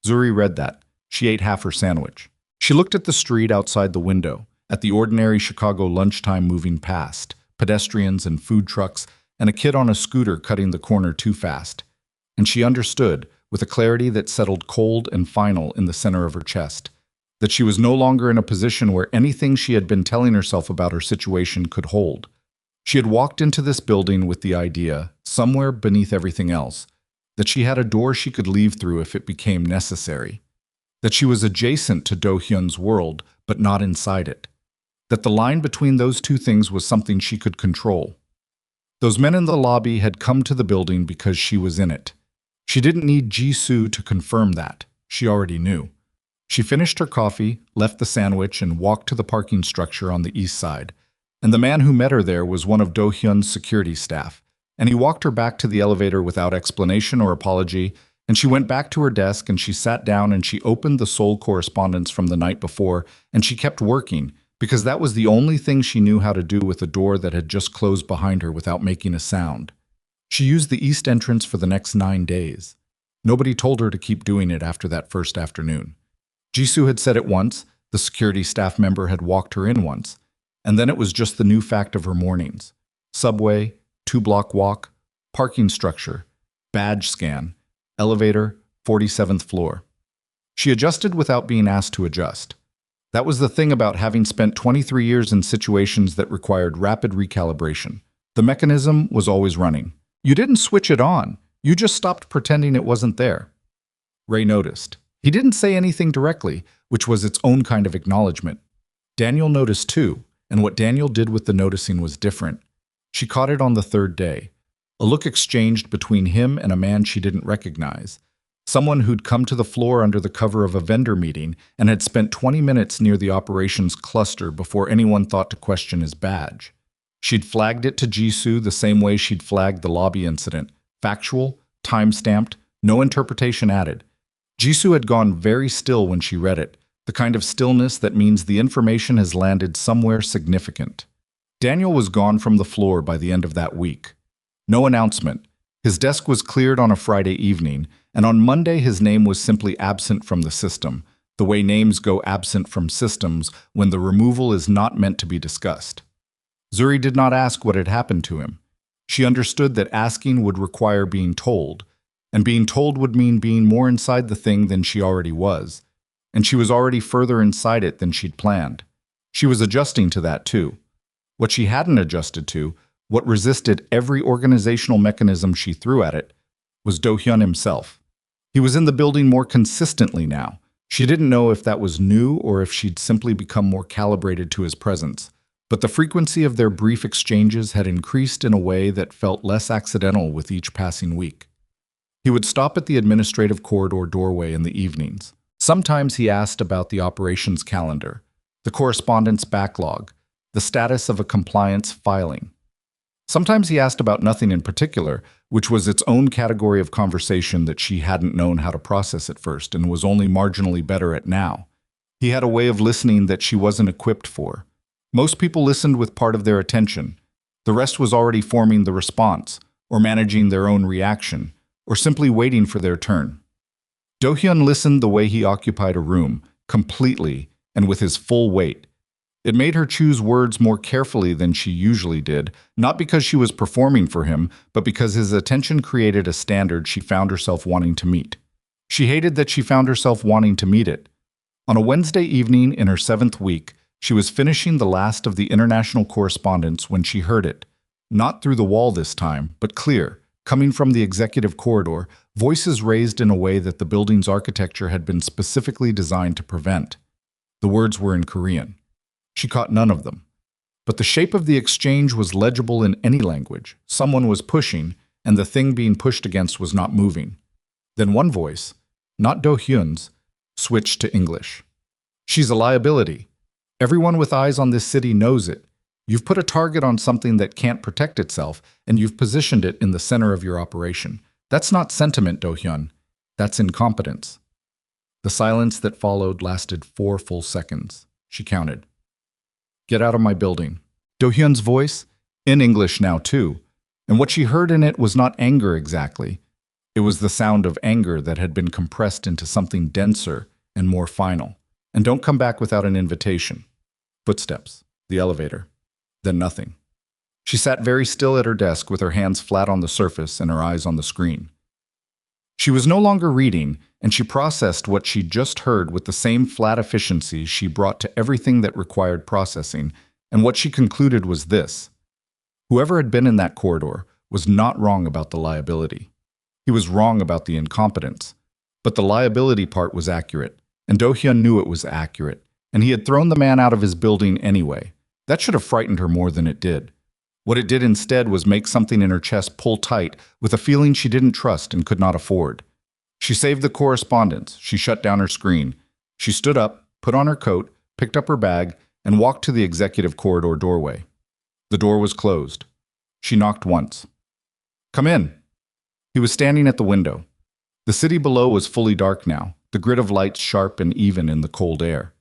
A: Zuri read that. She ate half her sandwich. She looked at the street outside the window, at the ordinary Chicago lunchtime moving past, pedestrians and food trucks, and a kid on a scooter cutting the corner too fast. And she understood, with a clarity that settled cold and final in the center of her chest, that she was no longer in a position where anything she had been telling herself about her situation could hold. She had walked into this building with the idea, somewhere beneath everything else, that she had a door she could leave through if it became necessary, that she was adjacent to Do-hyun's world, but not inside it, that the line between those two things was something she could control. Those men in the lobby had come to the building because she was in it. She didn't need Jisoo to confirm that. She already knew. She finished her coffee, left the sandwich, and walked to the parking structure on the east side. And the man who met her there was one of Do-hyun's security staff. And he walked her back to the elevator without explanation or apology, and she went back to her desk and she sat down and she opened the Seoul correspondence from the night before, and she kept working, because that was the only thing she knew how to do with a door that had just closed behind her without making a sound. She used the east entrance for the next 9 days. Nobody told her to keep doing it after that first afternoon. Jisoo had said it once, the security staff member had walked her in once, and then it was just the new fact of her mornings. Subway, 2-block walk, parking structure, badge scan, elevator, 47th floor. She adjusted without being asked to adjust. That was the thing about having spent 23 years in situations that required rapid recalibration. The mechanism was always running. You didn't switch it on. You just stopped pretending it wasn't there. Ray noticed. He didn't say anything directly, which was its own kind of acknowledgement. Daniel noticed too, and what Daniel did with the noticing was different. She caught it on the 3rd day. A look exchanged between him and a man she didn't recognize. Someone who'd come to the floor under the cover of a vendor meeting and had spent 20 minutes near the operations cluster before anyone thought to question his badge. She'd flagged it to Jisoo the same way she'd flagged the lobby incident. Factual, time-stamped, no interpretation added. Jisoo had gone very still when she read it, the kind of stillness that means the information has landed somewhere significant. Daniel was gone from the floor by the end of that week. No announcement. His desk was cleared on a Friday evening, and on Monday his name was simply absent from the system, the way names go absent from systems when the removal is not meant to be discussed. Zuri did not ask what had happened to him. She understood that asking would require being told, and being told would mean being more inside the thing than she already was, and she was already further inside it than she'd planned. She was adjusting to that too. What she hadn't adjusted to, what resisted every organizational mechanism she threw at it, was Do-hyun himself. He was in the building more consistently now. She didn't know if that was new or if she'd simply become more calibrated to his presence, but the frequency of their brief exchanges had increased in a way that felt less accidental with each passing week. He would stop at the administrative corridor doorway in the evenings. Sometimes he asked about the operations calendar, the correspondence backlog, the status of a compliance filing. Sometimes he asked about nothing in particular, which was its own category of conversation that she hadn't known how to process at first and was only marginally better at now. He had a way of listening that she wasn't equipped for. Most people listened with part of their attention. The rest was already forming the response, or managing their own reaction, or simply waiting for their turn. Do-hyun listened the way he occupied a room, completely and with his full weight. It made her choose words more carefully than she usually did, not because she was performing for him, but because his attention created a standard she found herself wanting to meet. She hated that she found herself wanting to meet it. On a Wednesday evening in her 7th week, she was finishing the last of the international correspondence when she heard it. Not through the wall this time, but clear, coming from the executive corridor, voices raised in a way that the building's architecture had been specifically designed to prevent. The words were in Korean. She caught none of them. But the shape of the exchange was legible in any language. Someone was pushing, and the thing being pushed against was not moving. Then one voice, not Do-hyun's, switched to English. She's a liability. Everyone with eyes on this city knows it. You've put a target on something that can't protect itself, and you've positioned it in the center of your operation. That's not sentiment, Do-hyun. That's incompetence. The silence that followed lasted 4 full seconds. She counted. Get out of my building. Do-hyun's voice, in English now too, and what she heard in it was not anger exactly. It was the sound of anger that had been compressed into something denser and more final. And don't come back without an invitation. Footsteps, the elevator, then nothing. She sat very still at her desk with her hands flat on the surface and her eyes on the screen. She was no longer reading, and she processed what she'd just heard with the same flat efficiency she brought to everything that required processing, and what she concluded was this. Whoever had been in that corridor was not wrong about the liability. He was wrong about the incompetence. But the liability part was accurate, and Do-hyun knew it was accurate, and he had thrown the man out of his building anyway. That should have frightened her more than it did. What it did instead was make something in her chest pull tight with a feeling she didn't trust and could not afford. She saved the correspondence. She shut down her screen. She stood up, put on her coat, picked up her bag, and walked to the executive corridor doorway. The door was closed. She knocked once. Come in. He was standing at the window. The city below was fully dark now, the grid of lights sharp and even in the cold air.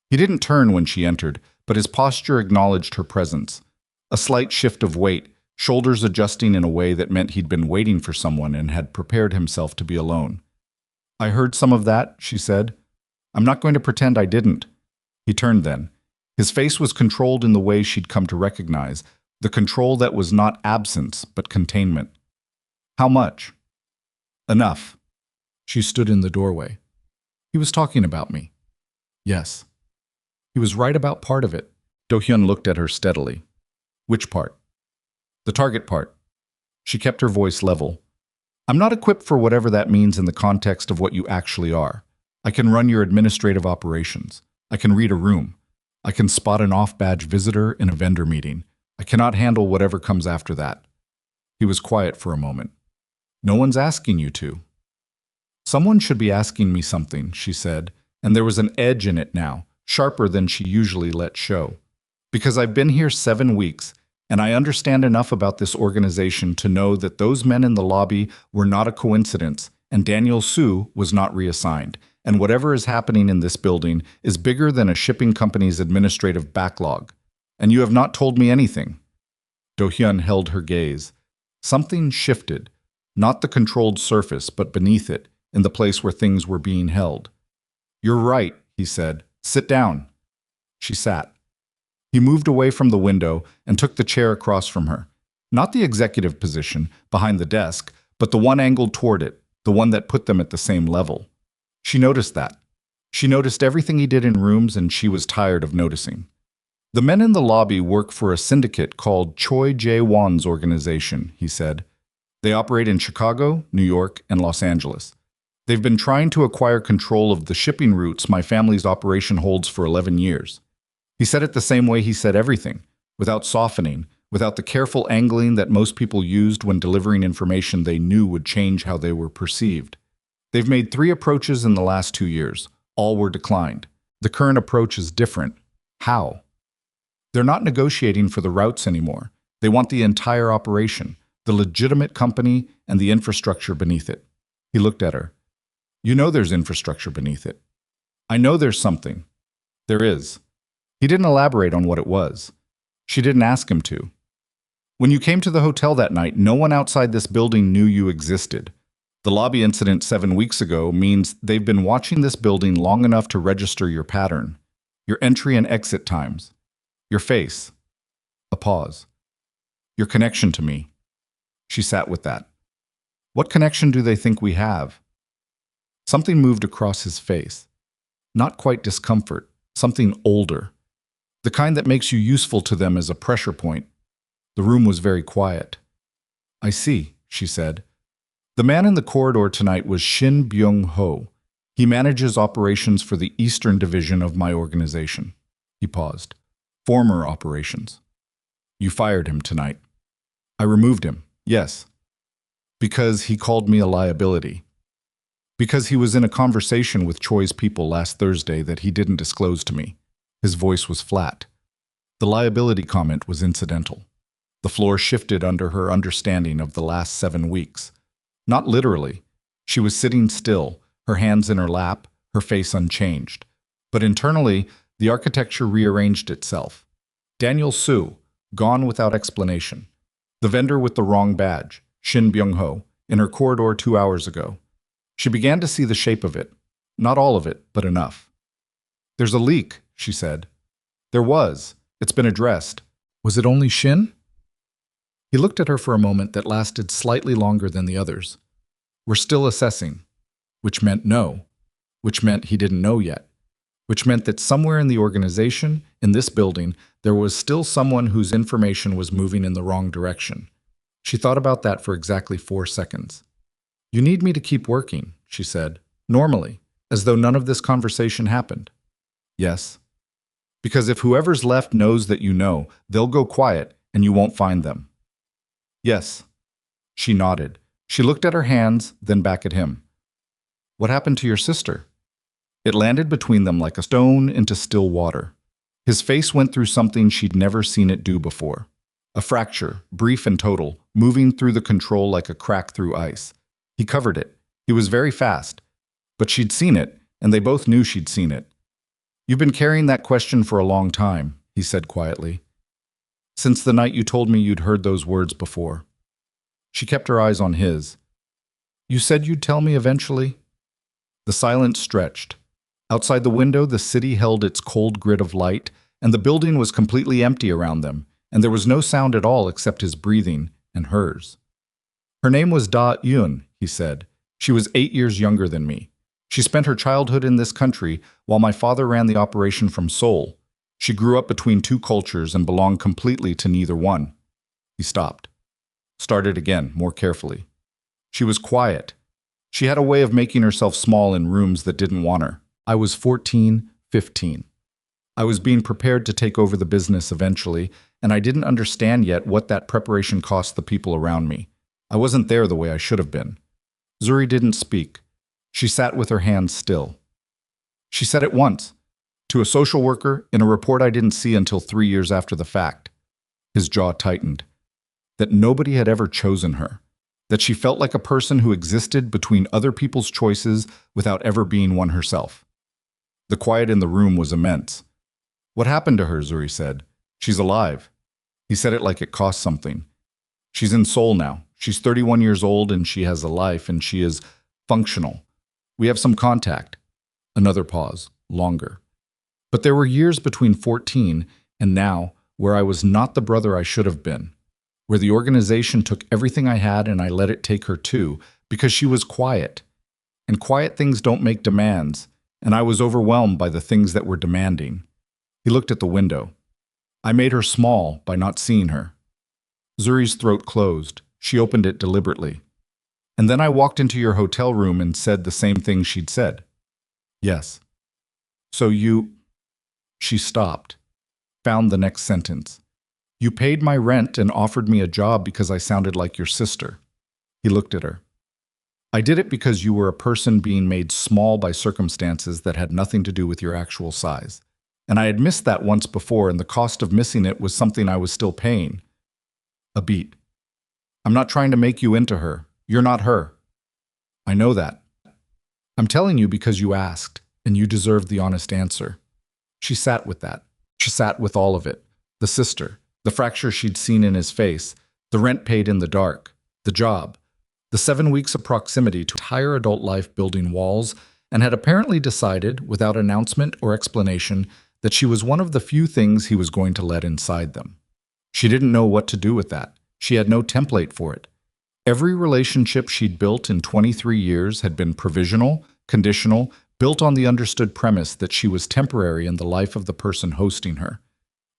A: He didn't turn when she entered, but his posture acknowledged her presence. A slight shift of weight, shoulders adjusting in a way that meant he'd been waiting for someone and had prepared himself to be alone. I heard some of that, she said. I'm not going to pretend I didn't. He turned then. His face was controlled in the way she'd come to recognize, the control that was not absence, but containment. How much? Enough. She stood in the doorway. He was talking about me. Yes. He was right about part of it. Do-hyun looked at her steadily. Which part? The target part. She kept her voice level. I'm not equipped for whatever that means in the context of what you actually are. I can run your administrative operations. I can read a room. I can spot an off-badge visitor in a vendor meeting. I cannot handle whatever comes after that. He was quiet for a moment. No one's asking you to. Someone should be asking me something, she said, and there was an edge in it now, sharper than she usually let show. Because I've been here 7 weeks, and I understand enough about this organization to know that those men in the lobby were not a coincidence, and Daniel Su was not reassigned, and whatever is happening in this building is bigger than a shipping company's administrative backlog. And you have not told me anything. Do-hyun held her gaze. Something shifted, not the controlled surface, but beneath it, in the place where things were being held. You're right, he said. Sit down. She sat. He moved away from the window and took the chair across from her. Not the executive position, behind the desk, but the one angled toward it, the one that put them at the same level. She noticed that. She noticed everything he did in rooms, and she was tired of noticing. The men in the lobby work for a syndicate called Choi Jae-won's organization, he said. They operate in Chicago, New York, and Los Angeles. They've been trying to acquire control of the shipping routes my family's operation holds for 11 years. He said it the same way he said everything, without softening, without the careful angling that most people used when delivering information they knew would change how they were perceived. They've made 3 approaches in the last 2 years. All were declined. The current approach is different. How? They're not negotiating for the routes anymore. They want the entire operation, the legitimate company, and the infrastructure beneath it. He looked at her. You know there's infrastructure beneath it. I know there's something. There is. He didn't elaborate on what it was. She didn't ask him to. When you came to the hotel that night, no one outside this building knew you existed. The lobby incident 7 weeks ago means they've been watching this building long enough to register your pattern, your entry and exit times, your face. A pause. Your connection to me. She sat with that. What connection do they think we have? Something moved across his face. Not quite discomfort, something older. The kind that makes you useful to them as a pressure point. The room was very quiet. I see, she said. The man in the corridor tonight was Shin Byung-ho. He manages operations for the Eastern Division of my organization. He paused. Former operations. You fired him tonight. I removed him, yes. Because he called me a liability. Because he was in a conversation with Choi's people last Thursday that he didn't disclose to me. His voice was flat. The liability comment was incidental. The floor shifted under her understanding of the last 7 weeks. Not literally. She was sitting still, her hands in her lap, her face unchanged. But internally, the architecture rearranged itself. Daniel Su, gone without explanation. The vendor with the wrong badge, Shin Byung-ho, in her corridor 2 hours ago. She began to see the shape of it. Not all of it, but enough. There's a leak, she said. There was. It's been addressed. Was it only Shin? He looked at her for a moment that lasted slightly longer than the others. We're still assessing. Which meant no. Which meant he didn't know yet. Which meant that somewhere in the organization, in this building, there was still someone whose information was moving in the wrong direction. She thought about that for exactly 4 seconds. You need me to keep working, she said, normally, as though none of this conversation happened. Yes. Because if whoever's left knows that you know, they'll go quiet and you won't find them. Yes. She nodded. She looked at her hands, then back at him. What happened to your sister? It landed between them like a stone into still water. His face went through something she'd never seen it do before. A fracture, brief and total, moving through the control like a crack through ice. He covered it. He was very fast. But she'd seen it, and they both knew she'd seen it. You've been carrying that question for a long time, he said quietly. Since the night you told me you'd heard those words before. She kept her eyes on his. You said you'd tell me eventually? The silence stretched. Outside the window, the city held its cold grid of light, and the building was completely empty around them, and there was no sound at all except his breathing and hers. Her name was Da-eun, he said. She was 8 years younger than me. She spent her childhood in this country while my father ran the operation from Seoul. She grew up between 2 cultures and belonged completely to neither one. He stopped. Started again, more carefully. She was quiet. She had a way of making herself small in rooms that didn't want her. I was 14, 15. I was being prepared to take over the business eventually, and I didn't understand yet what that preparation cost the people around me. I wasn't there the way I should have been. Zuri didn't speak. She sat with her hands still. She said it once, to a social worker, in a report I didn't see until 3 years after the fact. His jaw tightened. That nobody had ever chosen her. That she felt like a person who existed between other people's choices without ever being one herself. The quiet in the room was immense. What happened to her, Zuri said. She's alive. He said it like it cost something. She's in Seoul now. She's 31 years old and she has a life and she is functional. We have some contact. Another pause, longer. But there were years between 14 and now where I was not the brother I should have been. Where the organization took everything I had and I let it take her too, because she was quiet. And quiet things don't make demands, and I was overwhelmed by the things that were demanding. He looked at the window. I made her small by not seeing her. Zuri's throat closed. She opened it deliberately. And then I walked into your hotel room and said the same thing she'd said. Yes. So you... She stopped, found the next sentence. You paid my rent and offered me a job because I sounded like your sister. He looked at her. I did it because you were a person being made small by circumstances that had nothing to do with your actual size. And I had missed that once before, and the cost of missing it was something I was still paying. A beat. I'm not trying to make you into her. You're not her. I know that. I'm telling you because you asked, and you deserved the honest answer. She sat with that. She sat with all of it. The sister, the fracture she'd seen in his face, the rent paid in the dark, the job, the 7 weeks of proximity to entire adult life building walls, and had apparently decided, without announcement or explanation, that she was one of the few things he was going to let inside them. She didn't know what to do with that. She had no template for it. Every relationship she'd built in 23 years had been provisional, conditional, built on the understood premise that she was temporary in the life of the person hosting her.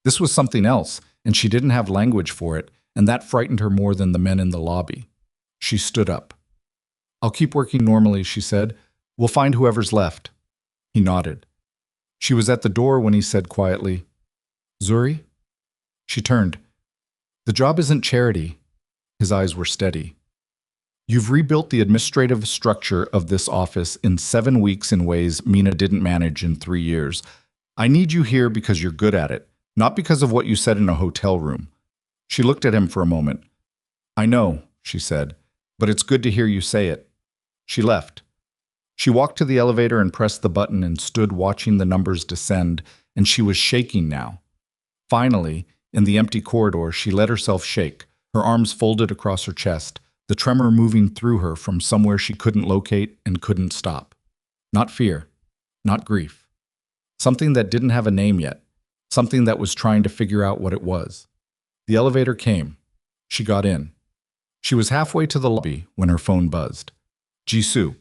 A: This was something else, and she didn't have language for it, and that frightened her more than the men in the lobby. She stood up. I'll keep working normally, she said. We'll find whoever's left. He nodded. She was at the door when he said quietly, Zuri? She turned. The job isn't charity. His eyes were steady. You've rebuilt the administrative structure of this office in 7 weeks in ways Mina didn't manage in 3 years. I need you here because you're good at it, not because of what you said in a hotel room. She looked at him for a moment. I know, she said, but it's good to hear you say it. She left. She walked to the elevator and pressed the button and stood watching the numbers descend, and she was shaking now. Finally, in the empty corridor, she let herself shake, her arms folded across her chest, the tremor moving through her from somewhere she couldn't locate and couldn't stop. Not fear, not grief. Something that didn't have a name yet, something that was trying to figure out what it was. The elevator came. She got in. She was halfway to the lobby when her phone buzzed. Jisoo,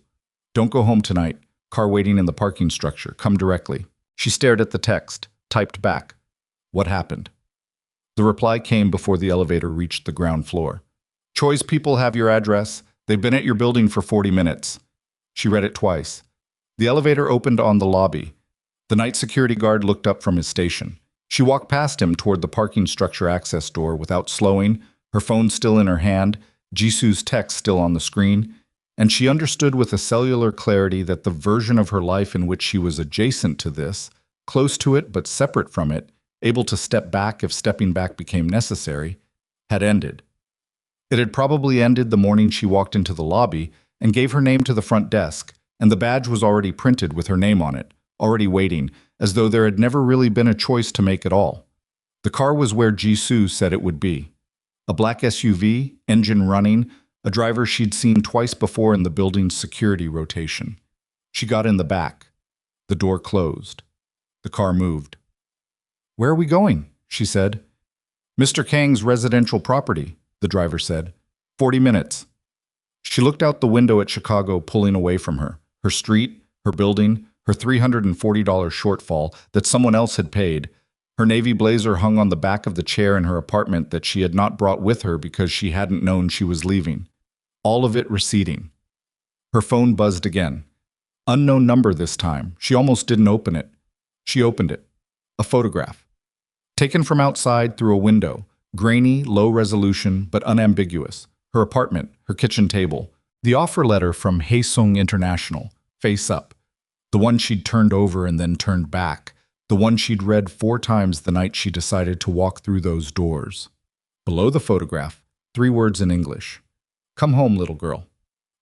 A: don't go home tonight. Car waiting in the parking structure. Come directly. She stared at the text, typed back. What happened? The reply came before the elevator reached the ground floor. Choi's people have your address. They've been at your building for 40 minutes. She read it twice. The elevator opened on the lobby. The night security guard looked up from his station. She walked past him toward the parking structure access door without slowing, her phone still in her hand, Jisoo's text still on the screen, and she understood with a cellular clarity that the version of her life in which she was adjacent to this, close to it but separate from it, able to step back if stepping back became necessary, had ended. It had probably ended the morning she walked into the lobby and gave her name to the front desk, and the badge was already printed with her name on it, already waiting, as though there had never really been a choice to make at all. The car was where Jisoo said it would be. A black SUV, engine running, a driver she'd seen twice before in the building's security rotation. She got in the back. The door closed. The car moved. Where are we going? She said. Mr. Kang's residential property, the driver said. 40 minutes. She looked out the window at Chicago pulling away from her. Her street, her building, her $340 shortfall that someone else had paid. Her navy blazer hung on the back of the chair in her apartment that she had not brought with her because she hadn't known she was leaving. All of it receding. Her phone buzzed again. Unknown number this time. She almost didn't open it. She opened it. A photograph. Taken from outside through a window. Grainy, low resolution, but unambiguous. Her apartment, her kitchen table. The offer letter from Haesung International, face up. The one she'd turned over and then turned back. The one she'd read 4 times the night she decided to walk through those doors. Below the photograph, 3 words in English. Come home, little girl.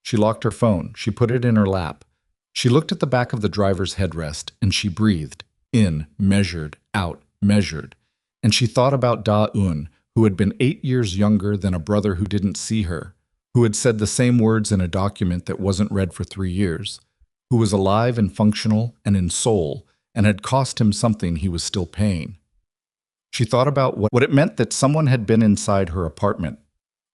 A: She locked her phone. She put it in her lap. She looked at the back of the driver's headrest, and she breathed. In, measured, out, measured. And she thought about Da-eun, who had been 8 years younger than a brother who didn't see her, who had said the same words in a document that wasn't read for 3 years, who was alive and functional and in soul, and had cost him something he was still paying. She thought about what it meant that someone had been inside her apartment,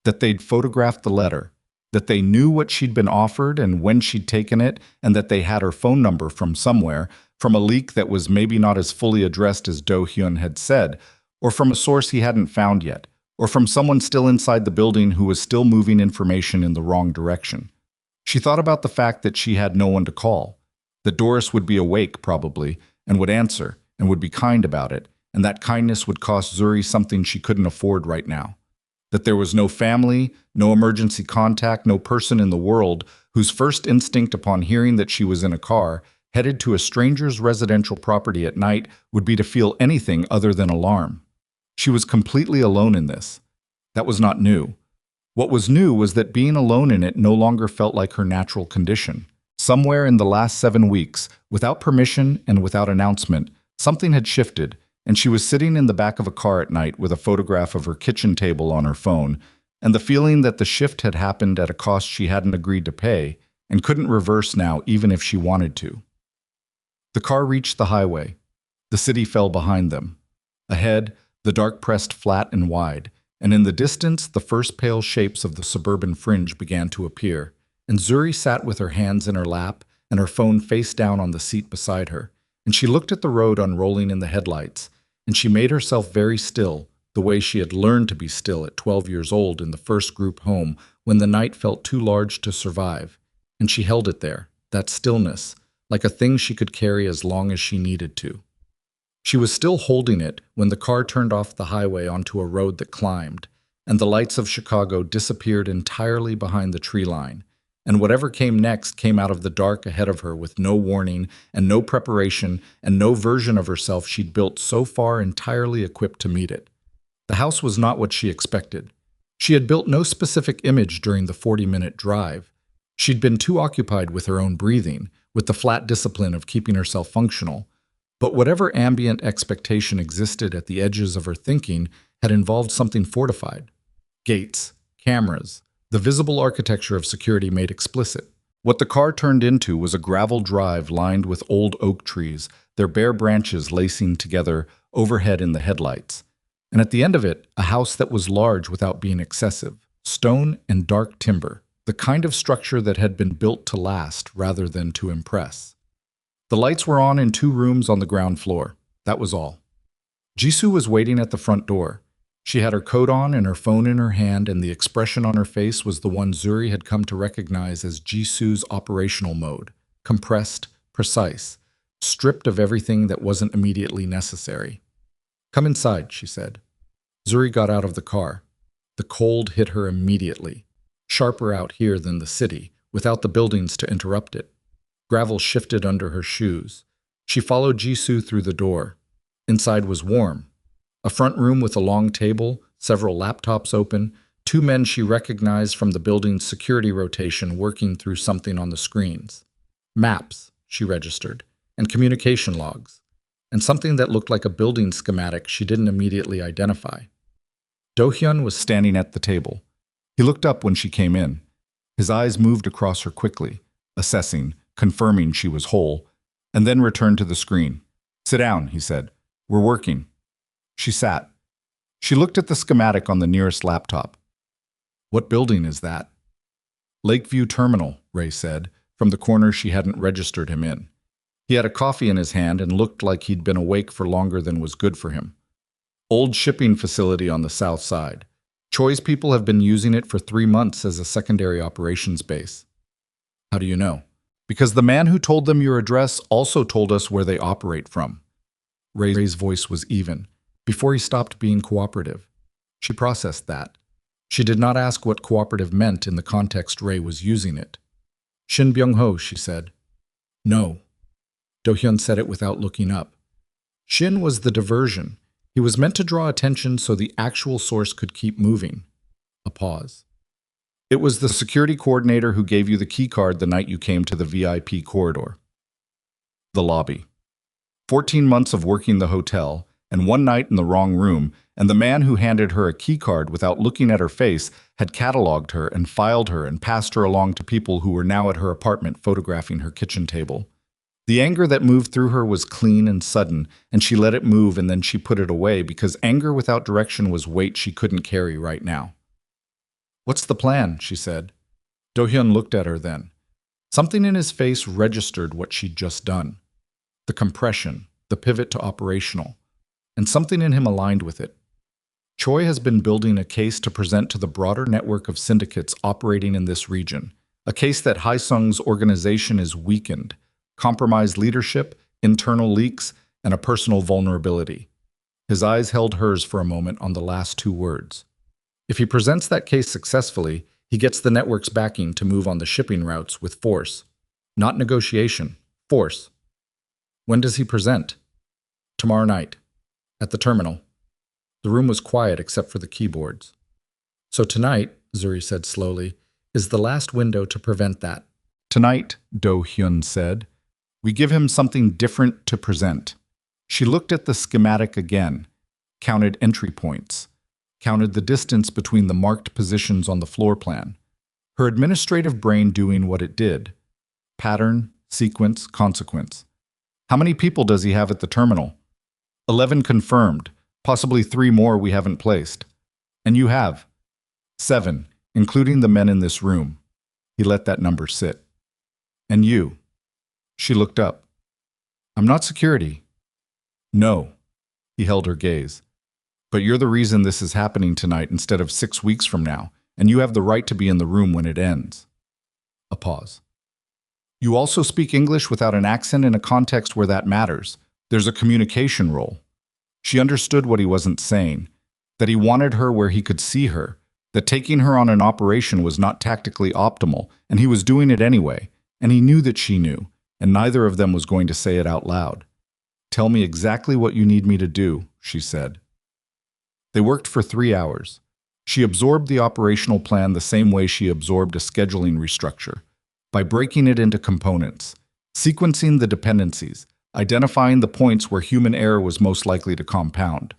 A: that they'd photographed the letter, that they knew what she'd been offered and when she'd taken it, and that they had her phone number from somewhere, from a leak that was maybe not as fully addressed as Do-hyun had said, or from a source he hadn't found yet, or from someone still inside the building who was still moving information in the wrong direction. She thought about the fact that she had no one to call, that Doris would be awake probably, and would answer, and would be kind about it, and that kindness would cost Zuri something she couldn't afford right now. That there was no family, no emergency contact, no person in the world whose first instinct upon hearing that she was in a car, headed to a stranger's residential property at night, would be to feel anything other than alarm. She was completely alone in this. That was not new. What was new was that being alone in it no longer felt like her natural condition. Somewhere in the last 7 weeks, without permission and without announcement, something had shifted, and she was sitting in the back of a car at night with a photograph of her kitchen table on her phone, and the feeling that the shift had happened at a cost she hadn't agreed to pay and couldn't reverse now even if she wanted to. The car reached the highway. The city fell behind them. Ahead, the dark pressed flat and wide, and in the distance the first pale shapes of the suburban fringe began to appear, and Zuri sat with her hands in her lap and her phone face down on the seat beside her, and she looked at the road unrolling in the headlights, and she made herself very still, the way she had learned to be still at 12 years old in the first group home when the night felt too large to survive, and she held it there, that stillness, like a thing she could carry as long as she needed to. She was still holding it when the car turned off the highway onto a road that climbed, and the lights of Chicago disappeared entirely behind the tree line, and whatever came next came out of the dark ahead of her with no warning and no preparation and no version of herself she'd built so far entirely equipped to meet it. The house was not what she expected. She had built no specific image during the 40-minute drive. She'd been too occupied with her own breathing, with the flat discipline of keeping herself functional. But whatever ambient expectation existed at the edges of her thinking had involved something fortified. Gates, cameras, the visible architecture of security made explicit. What the car turned into was a gravel drive lined with old oak trees, their bare branches lacing together overhead in the headlights. And at the end of it, a house that was large without being excessive, stone and dark timber, the kind of structure that had been built to last rather than to impress. The lights were on in 2 rooms on the ground floor. That was all. Jisoo was waiting at the front door. She had her coat on and her phone in her hand, and the expression on her face was the one Zuri had come to recognize as Jisoo's operational mode, compressed, precise, stripped of everything that wasn't immediately necessary. "Come inside," she said. Zuri got out of the car. The cold hit her immediately, sharper out here than the city, without the buildings to interrupt it. Gravel shifted under her shoes. She followed Jisoo through the door. Inside was warm. A front room with a long table, several laptops open, 2 men she recognized from the building's security rotation working through something on the screens. Maps, she registered, and communication logs, and something that looked like a building schematic she didn't immediately identify. Do-hyun was standing at the table. He looked up when she came in. His eyes moved across her quickly, assessing, confirming she was whole, and then returned to the screen. "Sit down," he said. "We're working." She sat. She looked at the schematic on the nearest laptop. "What building is that?" "Lakeview Terminal," Ray said, from the corner she hadn't registered him in. He had a coffee in his hand and looked like he'd been awake for longer than was good for him. "Old shipping facility on the south side. Choi's people have been using it for 3 months as a secondary operations base." "How do you know?" "Because the man who told them your address also told us where they operate from." Ray's voice was even, before he stopped being cooperative. She processed that. She did not ask what cooperative meant in the context Ray was using it. "Shin Byung-ho," she said. "No." Do-hyun said it without looking up. Shin was the diversion. He was meant to draw attention so the actual source could keep moving. A pause. "It was the security coordinator who gave you the key card the night you came to the VIP corridor." The lobby. 14 months of working the hotel, and 1 night in the wrong room, and the man who handed her a key card without looking at her face had cataloged her and filed her and passed her along to people who were now at her apartment photographing her kitchen table. The anger that moved through her was clean and sudden, and she let it move and then she put it away because anger without direction was weight she couldn't carry right now. "What's the plan?" she said. Do-hyun looked at her then. Something in his face registered what she'd just done. The compression, the pivot to operational, and something in him aligned with it. Choi has been building a case to present to the broader network of syndicates operating in this region, a case that Haesung's organization is weakened, compromised leadership, internal leaks, and a personal vulnerability. His eyes held hers for a moment on the last two words. If he presents that case successfully, he gets the network's backing to move on the shipping routes with force. Not negotiation, force. When does he present? Tomorrow night. At the terminal. The room was quiet except for the keyboards. So tonight, Zuri said slowly, is the last window to prevent that. Tonight, Do-hyun said, we give him something different to present. She looked at the schematic again, counted entry points, counted the distance between the marked positions on the floor plan, her administrative brain doing what it did. Pattern, sequence, consequence. How many people does he have at the terminal? 11 confirmed, possibly 3 more we haven't placed. And you have 7, including the men in this room. He let that number sit. And you? She looked up. I'm not security. No. He held her gaze. But you're the reason this is happening tonight instead of 6 weeks from now, and you have the right to be in the room when it ends. A pause. You also speak English without an accent in a context where that matters. There's a communication role. She understood what he wasn't saying, that he wanted her where he could see her, that taking her on an operation was not tactically optimal, and he was doing it anyway, and he knew that she knew, and neither of them was going to say it out loud. Tell me exactly what you need me to do, she said. They worked for 3 hours. She absorbed the operational plan the same way she absorbed a scheduling restructure, by breaking it into components, sequencing the dependencies, identifying the points where human error was most likely to compound.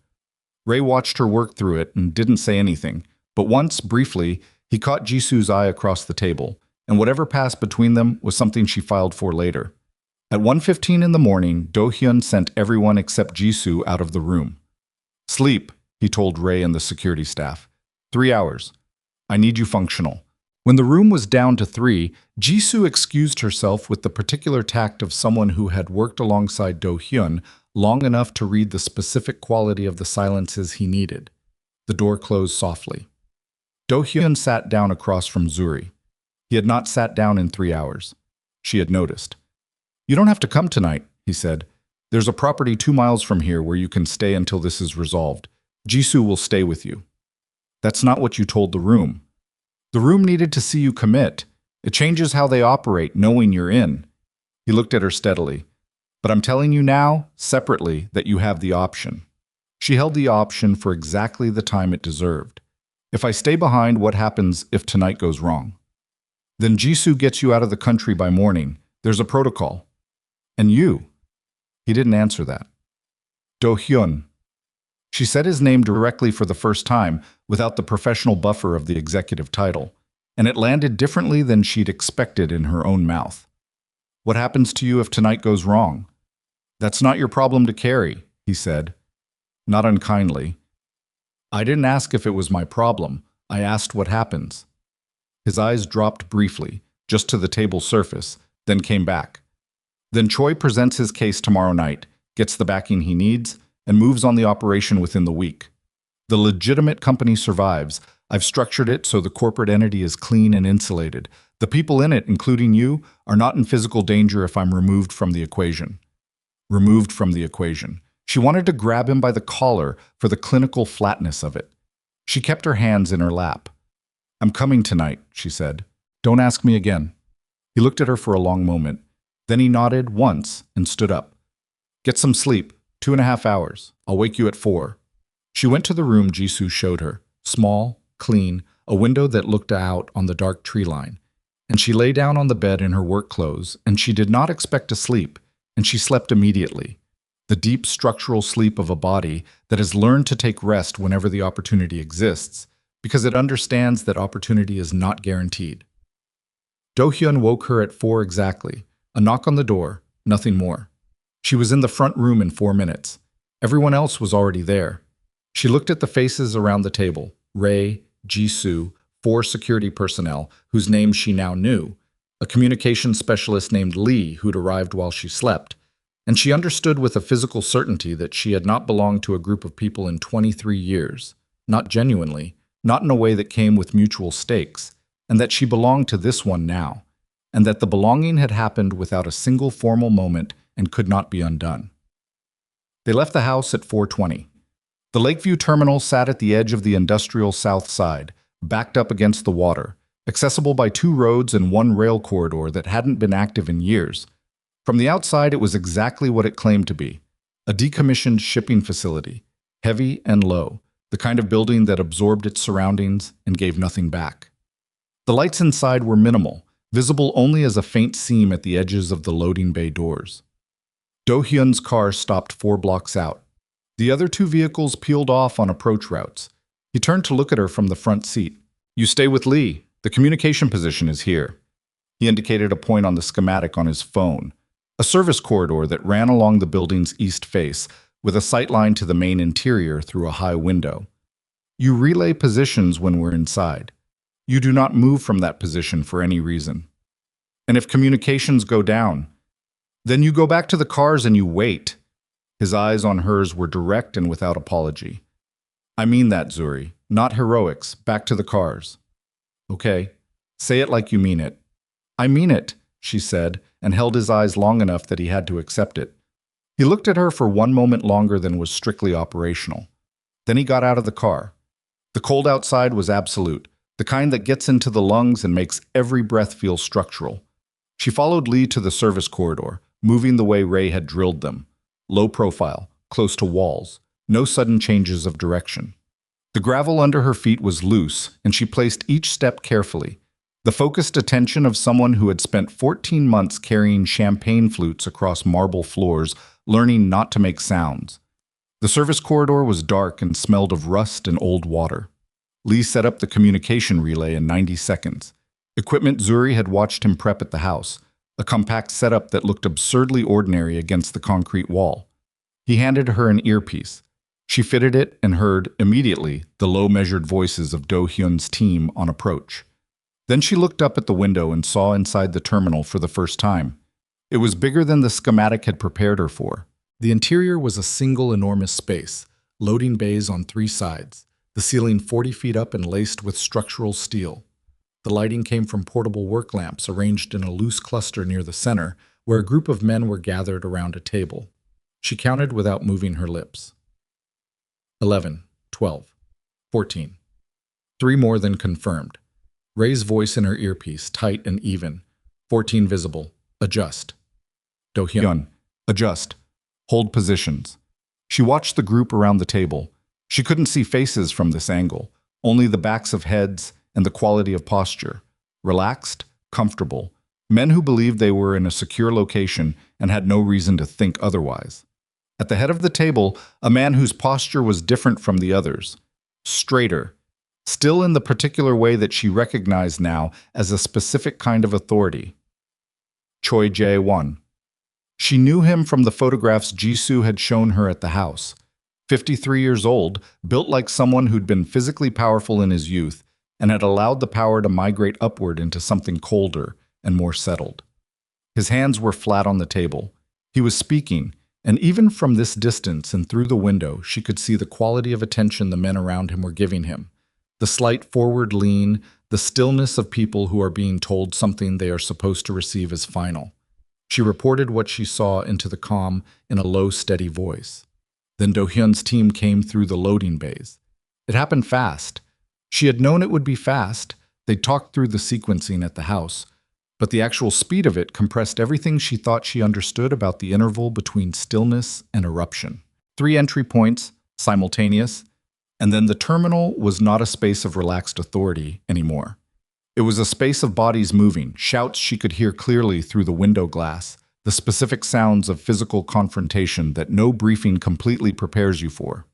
A: Ray watched her work through it and didn't say anything, but once, briefly, he caught Jisoo's eye across the table, and whatever passed between them was something she filed for later. At 1:15 in the morning, Do-hyun sent everyone except Jisoo out of the room. Sleep, he told Ray and the security staff. 3 hours. I need you functional. When the room was down to 3, Jisoo excused herself with the particular tact of someone who had worked alongside Do-hyun long enough to read the specific quality of the silences he needed. The door closed softly. Do-hyun sat down across from Zuri. He had not sat down in 3 hours. She had noticed. You don't have to come tonight, he said. There's a property 2 miles from here where you can stay until this is resolved. Jisoo will stay with you. That's not what you told the room. The room needed to see you commit. It changes how they operate, knowing you're in. He looked at her steadily. But I'm telling you now, separately, that you have the option. She held the option for exactly the time it deserved. If I stay behind, what happens if tonight goes wrong? Then Jisoo gets you out of the country by morning. There's a protocol. And you? He didn't answer that. Do-hyun. She said his name directly for the first time, without the professional buffer of the executive title, and it landed differently than she'd expected in her own mouth. What happens to you if tonight goes wrong? That's not your problem to carry, he said, not unkindly. I didn't ask if it was my problem. I asked what happens. His eyes dropped briefly, just to the table surface, then came back. Then Choi presents his case tomorrow night, gets the backing he needs, and moves on the operation within the week. The legitimate company survives. I've structured it so the corporate entity is clean and insulated. The people in it, including you, are not in physical danger if I'm removed from the equation. Removed from the equation. She wanted to grab him by the collar for the clinical flatness of it. She kept her hands in her lap. I'm coming tonight, she said. Don't ask me again. He looked at her for a long moment. Then he nodded once and stood up. Get some sleep. 2.5 hours. I'll wake you at 4. She went to the room Jisoo showed her. Small, clean, a window that looked out on the dark tree line. And she lay down on the bed in her work clothes, and she did not expect to sleep, and she slept immediately. The deep structural sleep of a body that has learned to take rest whenever the opportunity exists, because it understands that opportunity is not guaranteed. Do-hyun woke her at 4 exactly. A knock on the door, nothing more. She was in the front room in 4 minutes. Everyone else was already there. She looked at the faces around the table. Ray, Jisoo, 4 security personnel, whose names she now knew, a communications specialist named Lee who'd arrived while she slept, and she understood with a physical certainty that she had not belonged to a group of people in 23 years, not genuinely, not in a way that came with mutual stakes, and that she belonged to this one now, and that the belonging had happened without a single formal moment and could not be undone. They left the house at 4:20. The Lakeview terminal sat at the edge of the industrial south side, backed up against the water, accessible by two roads and one rail corridor that hadn't been active in years. From the outside, it was exactly what it claimed to be: a decommissioned shipping facility, heavy and low, the kind of building that absorbed its surroundings and gave nothing back. The lights inside were minimal, visible only as a faint seam at the edges of the loading bay doors. Do-hyun's car stopped 4 blocks out. The other 2 vehicles peeled off on approach routes. He turned to look at her from the front seat. "You stay with Lee. The communication position is here." He indicated a point on the schematic on his phone, a service corridor that ran along the building's east face, with a sightline to the main interior through a high window. "You relay positions when we're inside. You do not move from that position for any reason. And if communications go down, then you go back to the cars and you wait." His eyes on hers were direct and without apology. "I mean that, Zuri. Not heroics. Back to the cars." "Okay. Say it like you mean it." "I mean it," she said, and held his eyes long enough that he had to accept it. He looked at her for 1 moment longer than was strictly operational. Then he got out of the car. The cold outside was absolute, the kind that gets into the lungs and makes every breath feel structural. She followed Lee to the service corridor, moving the way Ray had drilled them. Low profile, close to walls, no sudden changes of direction. The gravel under her feet was loose, and she placed each step carefully, the focused attention of someone who had spent 14 months carrying champagne flutes across marble floors, learning not to make sounds. The service corridor was dark and smelled of rust and old water. Lee set up the communication relay in 90 seconds. Equipment Zuri had watched him prep at the house, a compact setup that looked absurdly ordinary against the concrete wall. He handed her an earpiece. She fitted it and heard, immediately, the low measured voices of Do-hyun's team on approach. Then she looked up at the window and saw inside the terminal for the first time. It was bigger than the schematic had prepared her for. The interior was a single enormous space, loading bays on 3 sides, the ceiling 40 feet up and laced with structural steel. The lighting came from portable work lamps arranged in a loose cluster near the center, where a group of men were gathered around a table. She counted without moving her lips. 11, 12, 14. 3 more than confirmed. Ray's voice in her earpiece, tight and even. 14 visible. Adjust. Do-hyun. Adjust. Hold positions. She watched the group around the table. She couldn't see faces from this angle, only the backs of heads and the quality of posture. Relaxed, comfortable. Men who believed they were in a secure location and had no reason to think otherwise. At the head of the table, a man whose posture was different from the others. Straighter. Still in the particular way that she recognized now as a specific kind of authority. Choi Jae-won. She knew him from the photographs Jisoo had shown her at the house. 53 years old, built like someone who'd been physically powerful in his youth and had allowed the power to migrate upward into something colder and more settled. His hands were flat on the table. He was speaking, and even from this distance and through the window, she could see the quality of attention the men around him were giving him. The slight forward lean, the stillness of people who are being told something they are supposed to receive as final. She reported what she saw into the comm in a low, steady voice. Then Do-hyun's team came through the loading bays. It happened fast. She had known it would be fast. They talked through the sequencing at the house, but the actual speed of it compressed everything she thought she understood about the interval between stillness and eruption. 3 entry points, simultaneous, and then the terminal was not a space of relaxed authority anymore. It was a space of bodies moving, shouts she could hear clearly through the window glass, the specific sounds of physical confrontation that no briefing completely prepares you for.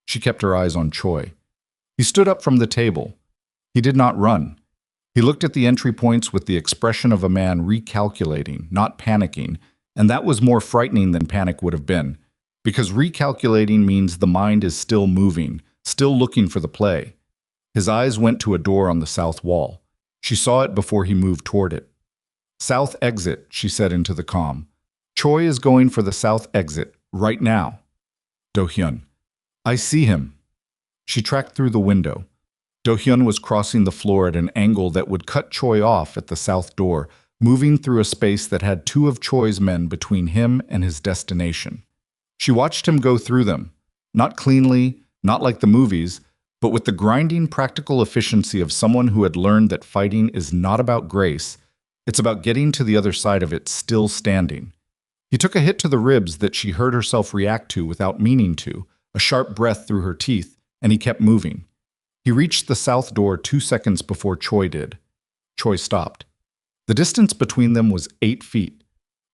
A: She kept her eyes on Choi. He stood up from the table. He did not run. He looked at the entry points with the expression of a man recalculating, not panicking, and that was more frightening than panic would have been, because recalculating means the mind is still moving, still looking for the play. His eyes went to a door on the south wall. She saw it before he moved toward it. "South exit," she said into the comm. "Choi is going for the south exit, right now." Do-hyun. "I see him." She tracked through the window. Do-hyun was crossing the floor at an angle that would cut Choi off at the south door, moving through a space that had 2 of Choi's men between him and his destination. She watched him go through them, not cleanly, Not like the movies, but with the grinding practical efficiency of someone who had learned that fighting is not about grace, it's about getting to the other side of it still standing. He took a hit to the ribs that she heard herself react to without meaning to, a sharp breath through her teeth, and he kept moving. He reached the south door 2 seconds before Choi did. Choi stopped. The distance between them was 8 feet.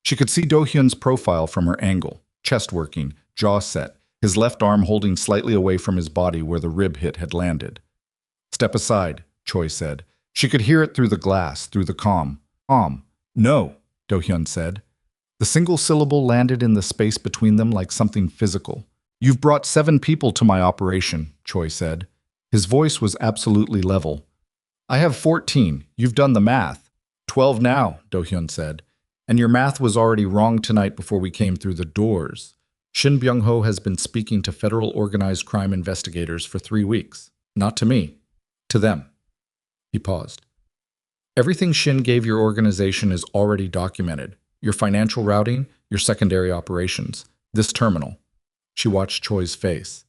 A: She could see Do-hyun's profile from her angle, chest working, jaw set, his left arm holding slightly away from his body where the rib hit had landed. "Step aside," Choi said. She could hear it through the glass, through the comm. "No," Do-hyun said. The single syllable landed in the space between them like something physical. "You've brought 7 people to my operation," Choi said. His voice was absolutely level. "I have 14. You've done the math." 12 now, Do-hyun said. "And your math was already wrong tonight before we came through the doors. Shin Byung-ho has been speaking to federal organized crime investigators for 3 weeks. Not to me. To them." He paused. "Everything Shin gave your organization is already documented. Your financial routing, your secondary operations, this terminal." She watched Choi's face.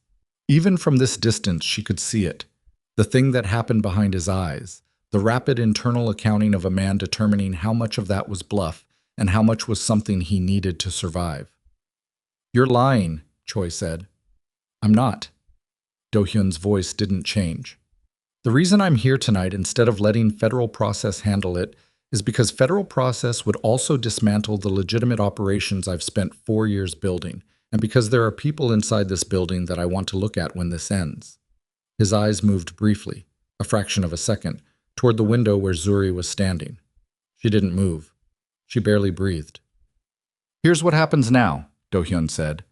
A: Even from this distance, she could see it. The thing that happened behind his eyes. The rapid internal accounting of a man determining how much of that was bluff and how much was something he needed to survive. "You're lying," Choi said. "I'm not." Do-hyun's voice didn't change. "The reason I'm here tonight instead of letting federal process handle it is because federal process would also dismantle the legitimate operations I've spent 4 years building, and because there are people inside this building that I want to look at when this ends." His eyes moved briefly, a fraction of a second, toward the window where Zuri was standing. She didn't move. She barely breathed. "Here's what happens now," Do-hyun said.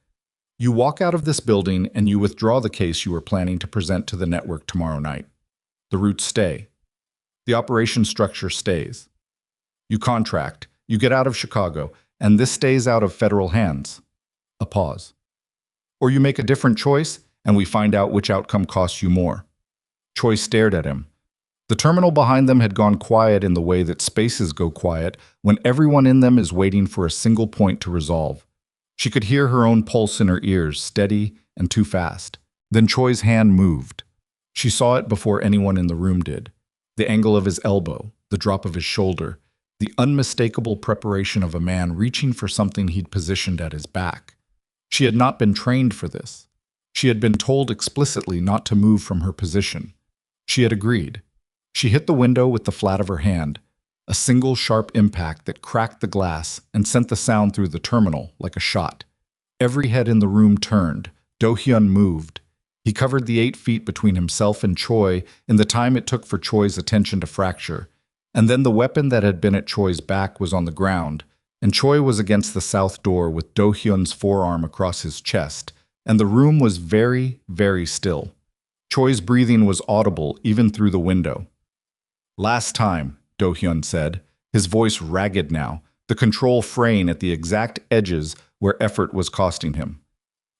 A: "You walk out of this building and you withdraw the case you were planning to present to the network tomorrow night. The roots stay. The operation structure stays. You contract, you get out of Chicago, and this stays out of federal hands." A pause. "Or you make a different choice, and we find out which outcome costs you more." Choi stared at him. The terminal behind them had gone quiet in the way that spaces go quiet when everyone in them is waiting for a single point to resolve. She could hear her own pulse in her ears, steady and too fast. Then Choi's hand moved. She saw it before anyone in the room did. The angle of his elbow, the drop of his shoulder, the unmistakable preparation of a man reaching for something he'd positioned at his back. She had not been trained for this. She had been told explicitly not to move from her position. She had agreed. She hit the window with the flat of her hand, a single sharp impact that cracked the glass and sent the sound through the terminal like a shot. Every head in the room turned. Do-hyun moved. He covered the 8 feet between himself and Choi in the time it took for Choi's attention to fracture, and then the weapon that had been at Choi's back was on the ground, and Choi was against the south door with Do-hyun's forearm across his chest, and the room was very, very still. Choi's breathing was audible even through the window. "Last time," Do-hyun said, his voice ragged now, the control fraying at the exact edges where effort was costing him.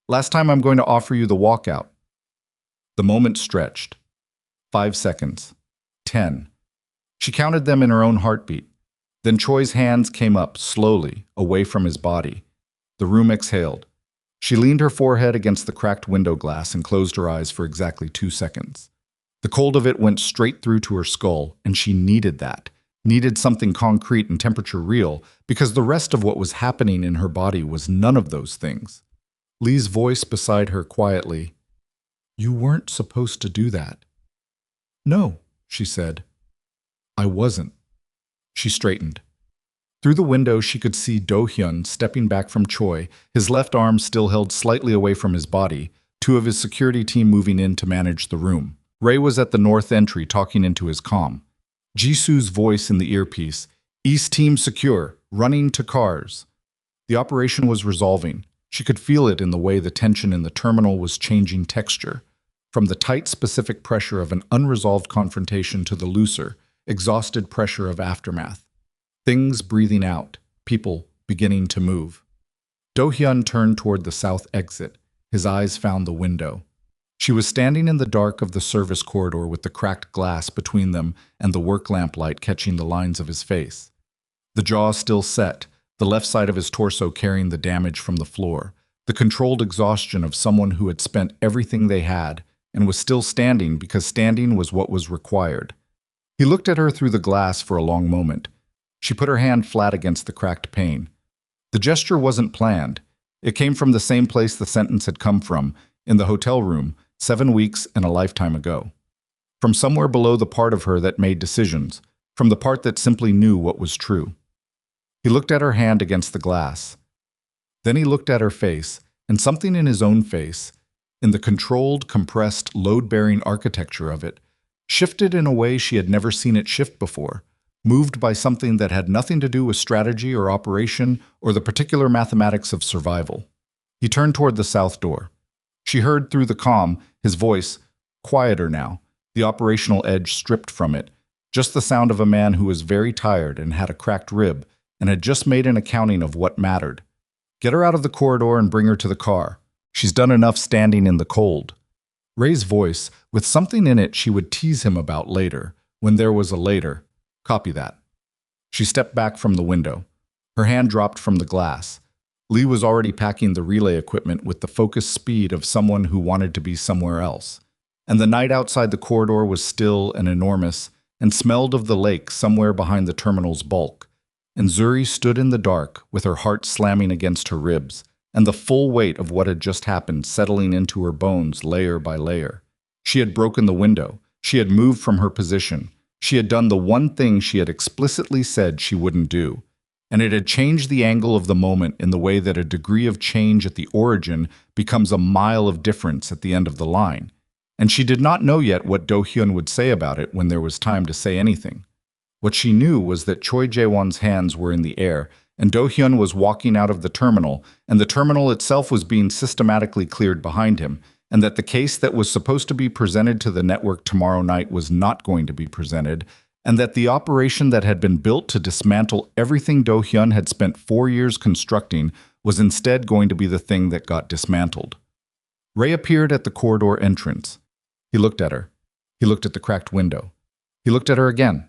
A: "Last time I'm going to offer you the walkout." The moment stretched. 5 seconds. 10. She counted them in her own heartbeat. Then Choi's hands came up, slowly, away from his body. The room exhaled. She leaned her forehead against the cracked window glass and closed her eyes for exactly 2 seconds. The cold of it went straight through to her skull, and she needed that. Needed something concrete and temperature real, because the rest of what was happening in her body was none of those things. Lee's voice beside her quietly, "You weren't supposed to do that." "No," she said. "I wasn't." She straightened. Through the window, she could see Do-hyun stepping back from Choi, his left arm still held slightly away from his body, 2 of his security team moving in to manage the room. Ray was at the north entry talking into his comm. Jisoo's voice in the earpiece, "East team secure, running to cars." The operation was resolving. She could feel it in the way the tension in the terminal was changing texture, from the tight specific pressure of an unresolved confrontation to the looser, exhausted pressure of aftermath. Things breathing out, people beginning to move. Do-hyun turned toward the south exit. His eyes found the window. She was standing in the dark of the service corridor with the cracked glass between them and the work lamp light catching the lines of his face. The jaw still set, the left side of his torso carrying the damage from the floor, the controlled exhaustion of someone who had spent everything they had and was still standing because standing was what was required. He looked at her through the glass for a long moment. She put her hand flat against the cracked pane. The gesture wasn't planned. It came from the same place the sentence had come from, in the hotel room, 7 weeks and a lifetime ago. From somewhere below the part of her that made decisions, from the part that simply knew what was true. He looked at her hand against the glass. Then he looked at her face, and something in his own face, in the controlled, compressed, load-bearing architecture of it, shifted in a way she had never seen it shift before, moved by something that had nothing to do with strategy or operation or the particular mathematics of survival. He turned toward the south door. She heard through the comm, his voice, quieter now, the operational edge stripped from it, just the sound of a man who was very tired and had a cracked rib and had just made an accounting of what mattered. Get her out of the corridor and bring her to the car. She's done enough standing in the cold. Ray's voice, with something in it she would tease him about later, when there was a later. Copy that. She stepped back from the window. Her hand dropped from the glass. Lee was already packing the relay equipment with the focused speed of someone who wanted to be somewhere else. And the night outside the corridor was still and enormous, and smelled of the lake somewhere behind the terminal's bulk. And Zuri stood in the dark, with her heart slamming against her ribs, and the full weight of what had just happened settling into her bones layer by layer. She had broken the window. She had moved from her position. She had done the one thing she had explicitly said she wouldn't do. And it had changed the angle of the moment in the way that a degree of change at the origin becomes a mile of difference at the end of the line. And she did not know yet what Do-hyun would say about it when there was time to say anything. What she knew was that Choi Jae-won's hands were in the air, and Do-hyun was walking out of the terminal, and the terminal itself was being systematically cleared behind him, and that the case that was supposed to be presented to the network tomorrow night was not going to be presented, and that the operation that had been built to dismantle everything Do-hyun had spent 4 years constructing was instead going to be the thing that got dismantled. Ray appeared at the corridor entrance. He looked at her. He looked at the cracked window. He looked at her again.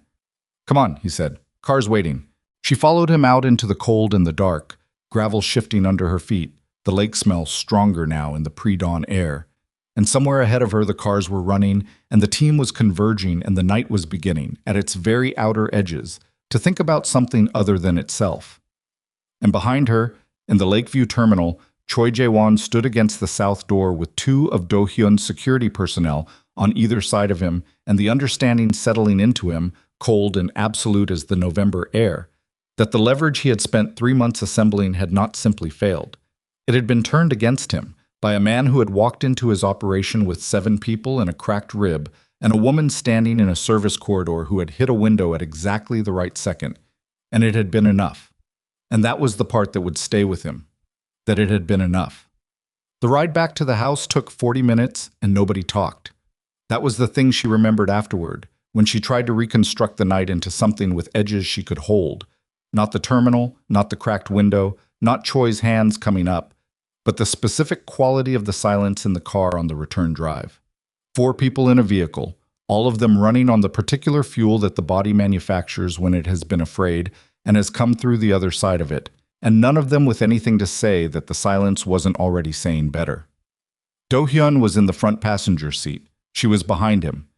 A: "Come on," he said. "Car's waiting." She followed him out into the cold and the dark, gravel shifting under her feet, the lake smell stronger now in the pre-dawn air. And somewhere ahead of her the cars were running, and the team was converging, and the night was beginning, at its very outer edges, to think about something other than itself. And behind her, in the Lakeview terminal, Choi Jae-won stood against the south door with 2 of Do-hyun's security personnel on either side of him, and the understanding settling into him, cold and absolute as the November air, that the leverage he had spent 3 months assembling had not simply failed. It had been turned against him by a man who had walked into his operation with 7 people and a cracked rib, and a woman standing in a service corridor who had hit a window at exactly the right second. And it had been enough. And that was the part that would stay with him. That it had been enough. The ride back to the house took 40 minutes, and nobody talked. That was the thing she remembered afterward, when she tried to reconstruct the night into something with edges she could hold. Not the terminal, not the cracked window, not Choi's hands coming up, but the specific quality of the silence in the car on the return drive. 4 people in a vehicle, all of them running on the particular fuel that the body manufactures when it has been afraid and has come through the other side of it, and none of them with anything to say that the silence wasn't already saying better. Do-hyun was in the front passenger seat. She was behind him.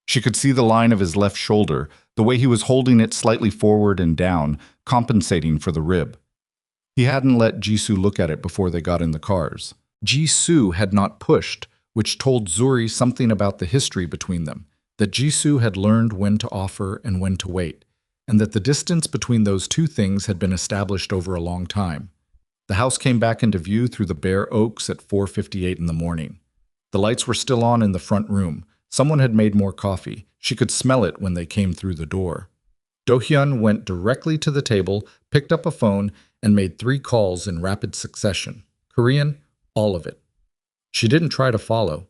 A: She could see the line of his left shoulder, the way he was holding it slightly forward and down, compensating for the rib. He hadn't let Jisoo look at it before they got in the cars. Jisoo had not pushed, which told Zuri something about the history between them, that Jisoo had learned when to offer and when to wait, and that the distance between those 2 things had been established over a long time. The house came back into view through the bare oaks at 4:58 in the morning. The lights were still on in the front room. Someone had made more coffee. She could smell it when they came through the door. Do-hyun went directly to the table, picked up a phone, and made 3 calls in rapid succession. Korean, all of it. She didn't try to follow.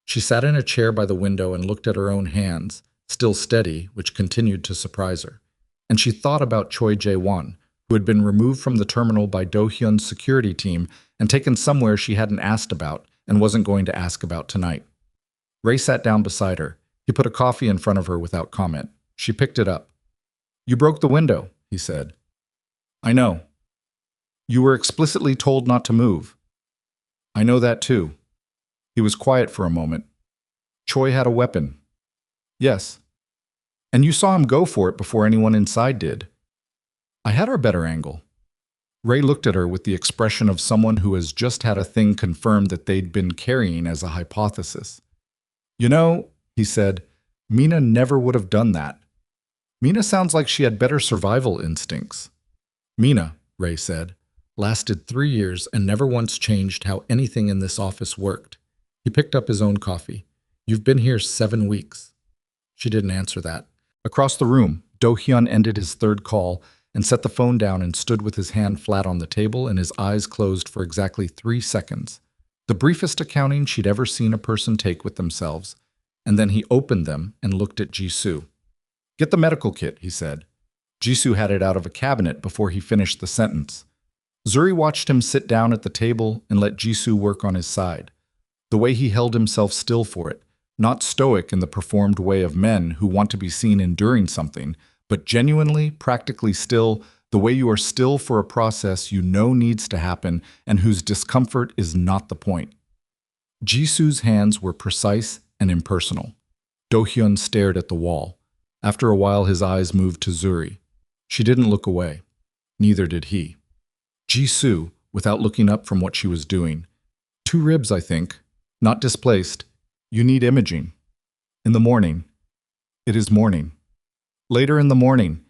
A: She sat in a chair by the window and looked at her own hands, still steady, which continued to surprise her. And she thought about Choi Jae-won, who had been removed from the terminal by Do-hyun's security team and taken somewhere she hadn't asked about and wasn't going to ask about tonight. Ray sat down beside her. He put a coffee in front of her without comment. She picked it up. "You broke the window," he said. "I know. You were explicitly told not to move." I know that too. He was quiet for a moment. Choi had a weapon. Yes. And you saw him go for it before anyone inside did. I had our better angle. Ray looked at her with the expression of someone who has just had a thing confirmed that they'd been carrying as a hypothesis. You know, he said, Mina never would have done that. Mina sounds like she had better survival instincts. Mina, Ray said, lasted 3 years and never once changed how anything in this office worked. He picked up his own coffee. You've been here 7 weeks. She didn't answer that. Across the room, Do-hyun ended his third call and set the phone down and stood with his hand flat on the table and his eyes closed for exactly 3 seconds. The briefest accounting she'd ever seen a person take with themselves. And then he opened them and looked at Jisoo. Get the medical kit, he said. Jisoo had it out of a cabinet before he finished the sentence. Zuri watched him sit down at the table and let Jisoo work on his side. The way he held himself still for it, not stoic in the performed way of men who want to be seen enduring something, but genuinely, practically still, the way you are still for a process you know needs to happen and whose discomfort is not the point. Jisoo's hands were precise and impersonal. Do-hyun stared at the wall. After a while, his eyes moved to Zuri. She didn't look away. Neither did he. Jisoo, without looking up from what she was doing. 2 ribs, I think. Not displaced. You need imaging. In the morning. It is morning. Later in the morning.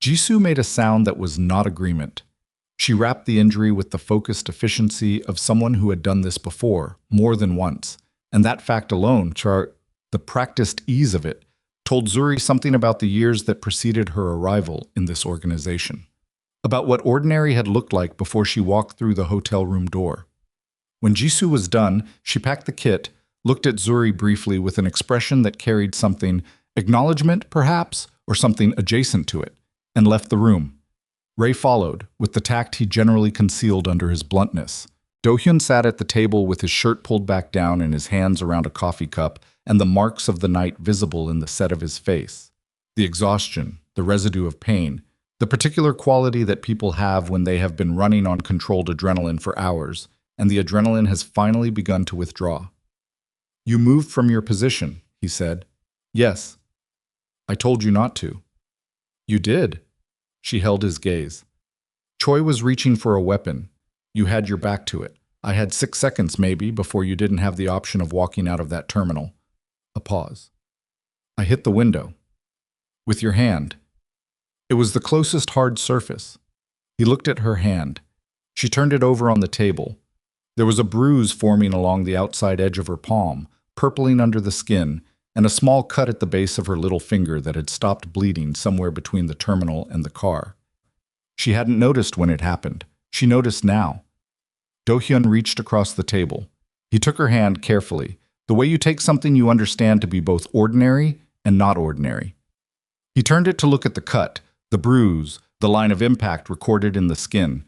A: Jisoo made a sound that was not agreement. She wrapped the injury with the focused efficiency of someone who had done this before, more than once. And that fact alone, the practiced ease of it, told Zuri something about the years that preceded her arrival in this organization. About what ordinary had looked like before she walked through the hotel room door. When Jisoo was done, she packed the kit, looked at Zuri briefly with an expression that carried something, acknowledgement perhaps, or something adjacent to it, and left the room. Ray followed, with the tact he generally concealed under his bluntness. Do-hyun sat at the table with his shirt pulled back down and his hands around a coffee cup, and the marks of the night visible in the set of his face. The exhaustion, the residue of pain, the particular quality that people have when they have been running on controlled adrenaline for hours, and the adrenaline has finally begun to withdraw. You moved from your position, he said. Yes. I told you not to. You did. She held his gaze. Choi was reaching for a weapon. You had your back to it. I had 6 seconds maybe before you didn't have the option of walking out of that terminal. A pause. I hit the window. With your hand. It was the closest hard surface. He looked at her hand. She turned it over on the table. There was a bruise forming along the outside edge of her palm, purpling under the skin, and a small cut at the base of her little finger that had stopped bleeding somewhere between the terminal and the car. She hadn't noticed when it happened. She noticed now. Do-hyun reached across the table. He took her hand carefully, the way you take something you understand to be both ordinary and not ordinary. He turned it to look at the cut, the bruise, the line of impact recorded in the skin.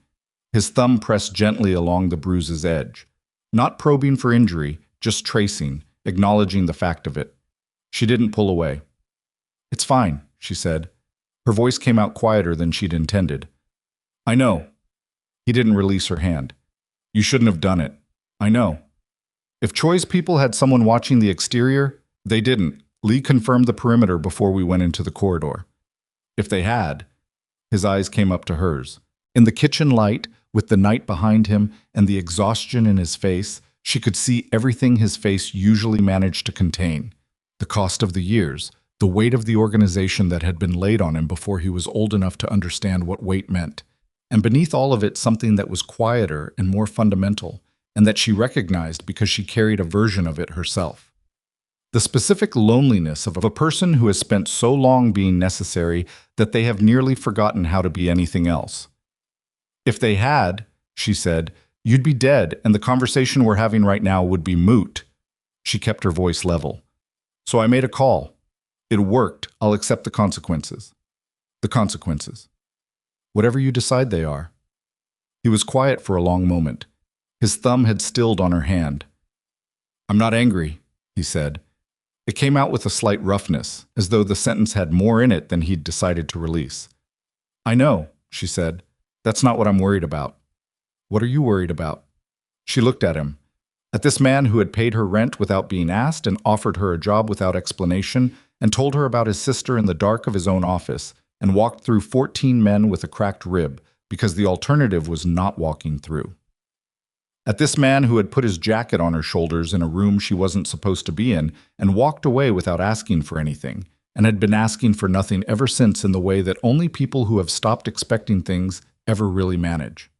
A: His thumb pressed gently along the bruise's edge. Not probing for injury, just tracing, acknowledging the fact of it. She didn't pull away. It's fine, she said. Her voice came out quieter than she'd intended. I know. He didn't release her hand. You shouldn't have done it. I know. If Choi's people had someone watching the exterior, they didn't. Lee confirmed the perimeter before we went into the corridor. If they had, his eyes came up to hers. In the kitchen light, with the night behind him and the exhaustion in his face, she could see everything his face usually managed to contain. The cost of the years, the weight of the organization that had been laid on him before he was old enough to understand what weight meant. And beneath all of it, something that was quieter and more fundamental, and that she recognized because she carried a version of it herself. The specific loneliness of a person who has spent so long being necessary that they have nearly forgotten how to be anything else. If they had, she said, you'd be dead and the conversation we're having right now would be moot. She kept her voice level. So I made a call. It worked. I'll accept the consequences. The consequences. Whatever you decide they are. He was quiet for a long moment. His thumb had stilled on her hand. I'm not angry, he said. It came out with a slight roughness, as though the sentence had more in it than he'd decided to release. I know, she said. That's not what I'm worried about. What are you worried about? She looked at him. At this man who had paid her rent without being asked and offered her a job without explanation and told her about his sister in the dark of his own office and walked through 14 men with a cracked rib because the alternative was not walking through. At this man who had put his jacket on her shoulders in a room she wasn't supposed to be in and walked away without asking for anything, and had been asking for nothing ever since in the way that only people who have stopped expecting things ever really manage.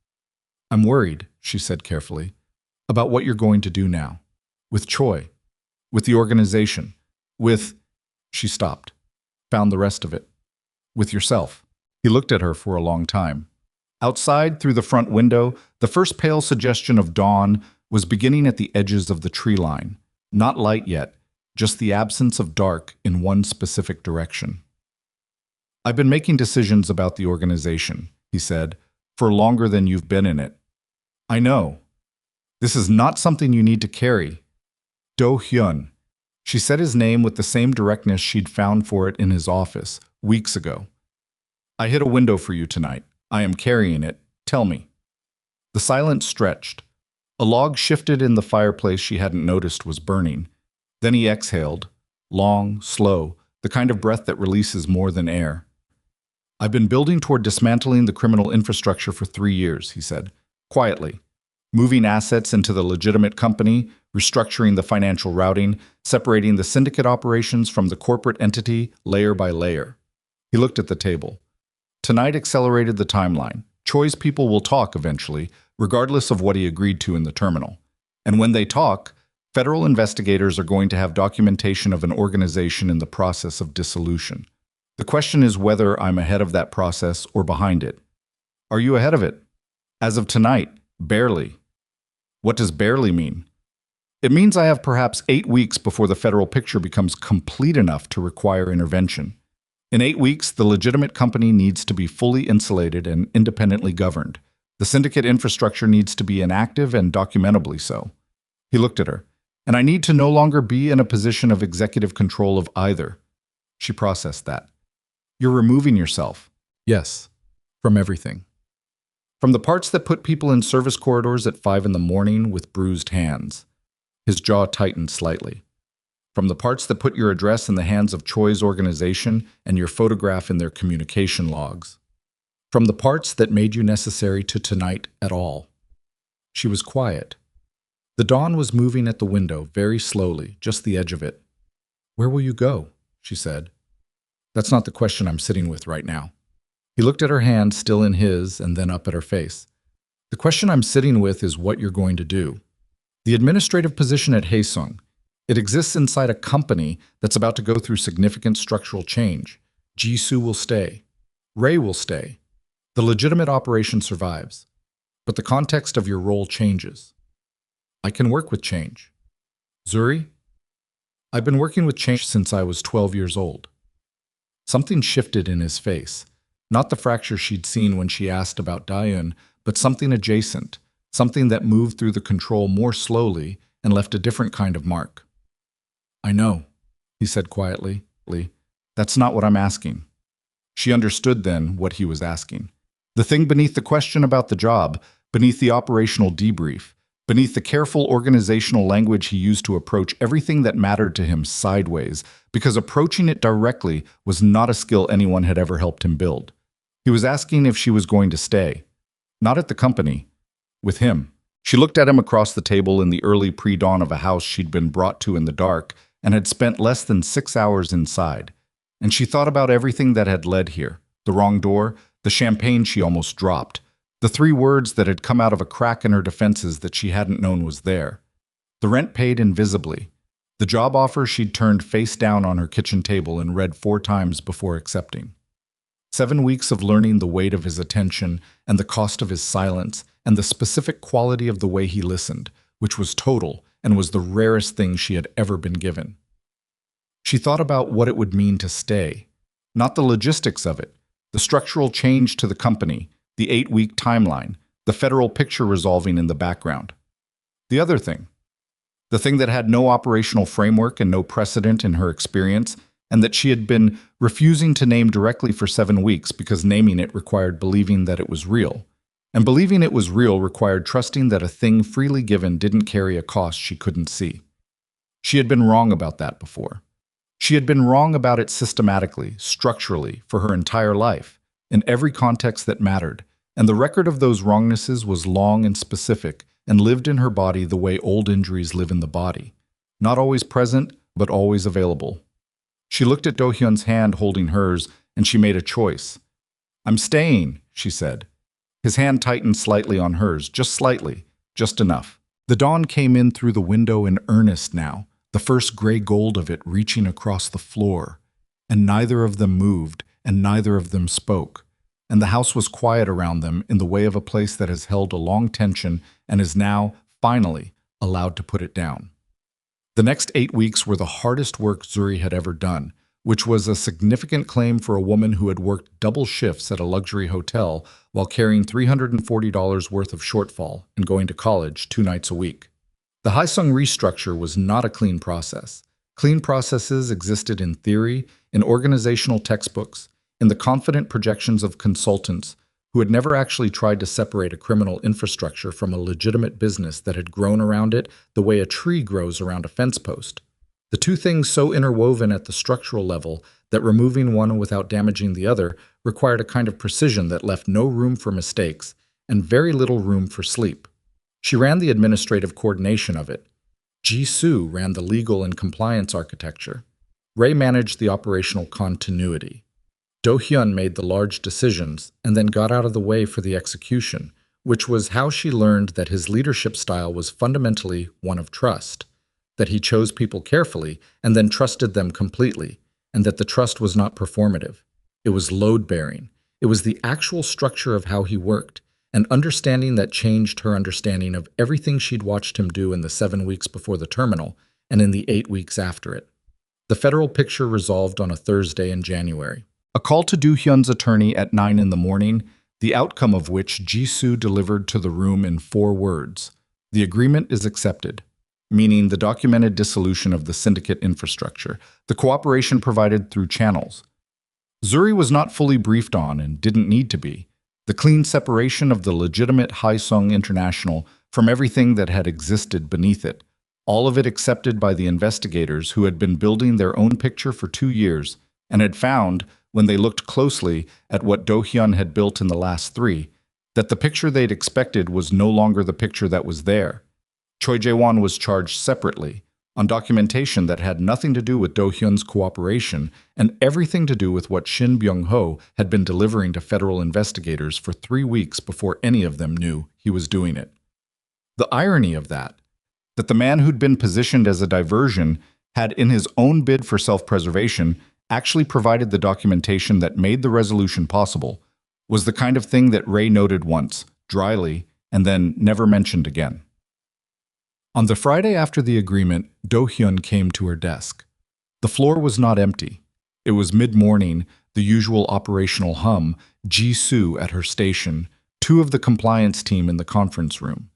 A: "I'm worried," she said carefully, "about what you're going to do now. With Choi. With the organization. With—" She stopped. Found the rest of it. "With yourself." He looked at her for a long time. Outside, through the front window, the first pale suggestion of dawn was beginning at the edges of the tree line. Not light yet, just the absence of dark in one specific direction. "I've been making decisions about the organization," he said, "for longer than you've been in it. I know. This is not something you need to carry." Do-hyun. She said his name with the same directness she'd found for it in his office, weeks ago. "I hit a window for you tonight. I am carrying it. Tell me." The silence stretched. A log shifted in the fireplace she hadn't noticed was burning. Then he exhaled, long, slow, the kind of breath that releases more than air. "I've been building toward dismantling the criminal infrastructure for 3 years," he said, quietly. "Moving assets into the legitimate company, restructuring the financial routing, separating the syndicate operations from the corporate entity layer by layer." He looked at the table. Tonight accelerated the timeline. Choi's people will talk eventually, regardless of what he agreed to in the terminal. And when they talk, federal investigators are going to have documentation of an organization in the process of dissolution. The question is whether I'm ahead of that process or behind it. Are you ahead of it? As of tonight, barely. What does barely mean? It means I have perhaps 8 weeks before the federal picture becomes complete enough to require intervention. In 8 weeks, the legitimate company needs to be fully insulated and independently governed. The syndicate infrastructure needs to be inactive and documentably so. He looked at her. "And I need to no longer be in a position of executive control of either." She processed that. "You're removing yourself." "Yes, from everything. From the parts that put people in service corridors at 5 in the morning with bruised hands." His jaw tightened slightly. "From the parts that put your address in the hands of Choi's organization and your photograph in their communication logs. From the parts that made you necessary to tonight at all." She was quiet. The dawn was moving at the window, very slowly, just the edge of it. "Where will you go?" she said. "That's not the question I'm sitting with right now." He looked at her hand still in his and then up at her face. "The question I'm sitting with is what you're going to do. The administrative position at Haesung. It exists inside a company that's about to go through significant structural change. Jisoo will stay. Ray will stay. The legitimate operation survives. But the context of your role changes. I can work with change." "Zuri?" "I've been working with change since I was 12 years old." Something shifted in his face. Not the fracture she'd seen when she asked about Dayun, but something adjacent, something that moved through the control more slowly and left a different kind of mark. "I know," he said quietly. "That's not what I'm asking." She understood then what he was asking. The thing beneath the question about the job, beneath the operational debrief, beneath the careful organizational language he used to approach everything that mattered to him sideways, because approaching it directly was not a skill anyone had ever helped him build. He was asking if she was going to stay. Not at the company. With him. She looked at him across the table in the early pre-dawn of a house she'd been brought to in the dark and had spent less than 6 hours inside. And she thought about everything that had led here. The wrong door, the champagne she almost dropped, the 3 words that had come out of a crack in her defenses that she hadn't known was there. The rent paid invisibly. The job offer she'd turned face down on her kitchen table and read 4 times before accepting. 7 weeks of learning the weight of his attention and the cost of his silence and the specific quality of the way he listened, which was total and was the rarest thing she had ever been given. She thought about what it would mean to stay, not the logistics of it, the structural change to the company, the 8-week timeline, the federal picture resolving in the background. The other thing, the thing that had no operational framework and no precedent in her experience, and that she had been refusing to name directly for 7 weeks because naming it required believing that it was real. And believing it was real required trusting that a thing freely given didn't carry a cost she couldn't see. She had been wrong about that before. She had been wrong about it systematically, structurally, for her entire life, in every context that mattered, and the record of those wrongnesses was long and specific and lived in her body the way old injuries live in the body, not always present, but always available. She looked at Do-hyun's hand holding hers, and she made a choice. "I'm staying," she said. His hand tightened slightly on hers, just slightly, just enough. The dawn came in through the window in earnest now, the first gray gold of it reaching across the floor, and neither of them moved, and neither of them spoke, and the house was quiet around them in the way of a place that has held a long tension and is now, finally, allowed to put it down. The next 8 weeks were the hardest work Zuri had ever done, which was a significant claim for a woman who had worked double shifts at a luxury hotel while carrying $340 worth of shortfall and going to college 2 nights a week. The Haesung restructure was not a clean process. Clean processes existed in theory, in organizational textbooks, in the confident projections of consultants who had never actually tried to separate a criminal infrastructure from a legitimate business that had grown around it the way a tree grows around a fence post. The two things so interwoven at the structural level that removing one without damaging the other required a kind of precision that left no room for mistakes and very little room for sleep. She ran the administrative coordination of it. Ji-soo ran the legal and compliance architecture. Ray managed the operational continuity. Do-hyun made the large decisions and then got out of the way for the execution, which was how she learned that his leadership style was fundamentally one of trust, that he chose people carefully and then trusted them completely, and that the trust was not performative. It was load-bearing. It was the actual structure of how he worked, an understanding that changed her understanding of everything she'd watched him do in the 7 weeks before the terminal and in the 8 weeks after it. The federal picture resolved on a Thursday in January. A call to Do-hyun's attorney at 9 in the morning, the outcome of which Ji-soo delivered to the room in 4 words. The agreement is accepted, meaning the documented dissolution of the syndicate infrastructure, the cooperation provided through channels. Zuri was not fully briefed on and didn't need to be. The clean separation of the legitimate Haesung International from everything that had existed beneath it, all of it accepted by the investigators who had been building their own picture for 2 years and had found, when they looked closely at what Do-hyun had built in the last 3, that the picture they'd expected was no longer the picture that was there. Choi Jae-won was charged separately, on documentation that had nothing to do with Do-hyun's cooperation and everything to do with what Shin Byung-ho had been delivering to federal investigators for 3 weeks before any of them knew he was doing it. The irony of that the man who'd been positioned as a diversion had, in his own bid for self-preservation, actually provided the documentation that made the resolution possible, was the kind of thing that Ray noted once, dryly, and then never mentioned again. On the Friday after the agreement, Do-hyun came to her desk. The floor was not empty. It was mid-morning, the usual operational hum, Ji-soo at her station, 2 of the compliance team in the conference room.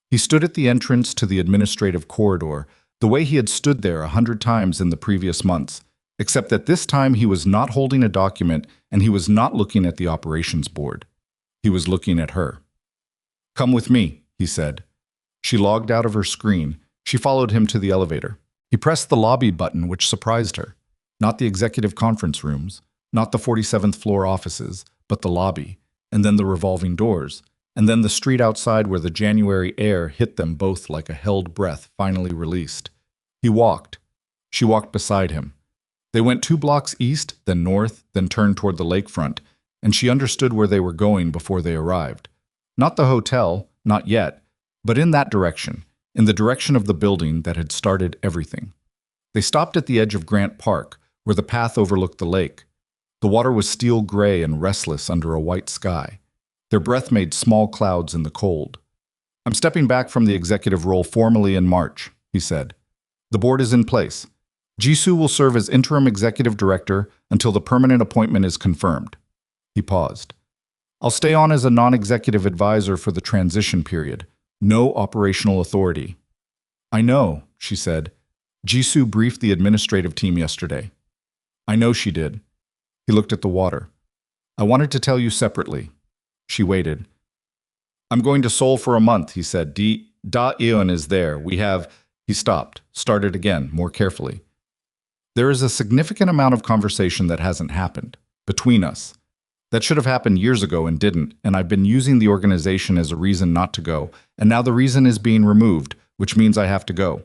A: He stood at the entrance to the administrative corridor, the way he had stood there 100 times in the previous months, except that this time he was not holding a document and he was not looking at the operations board. He was looking at her. "Come with me," he said. She logged out of her screen. She followed him to the elevator. He pressed the lobby button, which surprised her. Not the executive conference rooms, not the 47th floor offices, but the lobby, and then the revolving doors, and then the street outside where the January air hit them both like a held breath finally released. He walked. She walked beside him. They went 2 blocks east, then north, then turned toward the lakefront, and she understood where they were going before they arrived. Not the hotel, not yet, but in that direction, in the direction of the building that had started everything. They stopped at the edge of Grant Park, where the path overlooked the lake. The water was steel gray and restless under a white sky. Their breath made small clouds in the cold. "I'm stepping back from the executive role formally in March," he said. "The board is in place. Ji-soo will serve as interim executive director until the permanent appointment is confirmed." He paused. "I'll stay on as a non-executive advisor for the transition period. No operational authority." "I know," she said. "Ji-soo briefed the administrative team yesterday." "I know she did." He looked at the water. "I wanted to tell you separately." She waited. I'm going to Seoul for a month, he said. Da Eon is there. We have. He stopped, started again, more carefully. There is a significant amount of conversation that hasn't happened between us. That should have happened years ago and didn't, and I've been using the organization as a reason not to go, and now the reason is being removed, which means I have to go.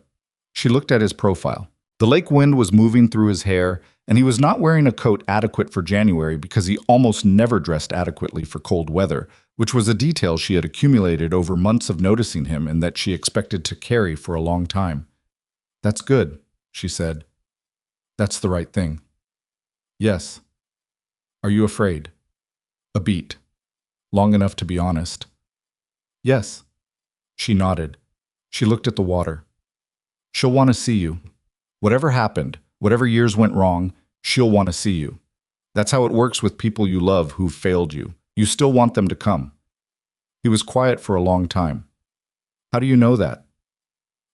A: She looked at his profile. The lake wind was moving through his hair, and he was not wearing a coat adequate for January because he almost never dressed adequately for cold weather, which was a detail she had accumulated over months of noticing him and that she expected to carry for a long time. That's good, she said. That's the right thing. Yes. Are you afraid? A beat. Long enough to be honest. Yes. She nodded. She looked at the water. She'll want to see you. Whatever happened, whatever years went wrong, she'll want to see you. That's how it works with people you love who've failed you. You still want them to come. He was quiet for a long time. How do you know that?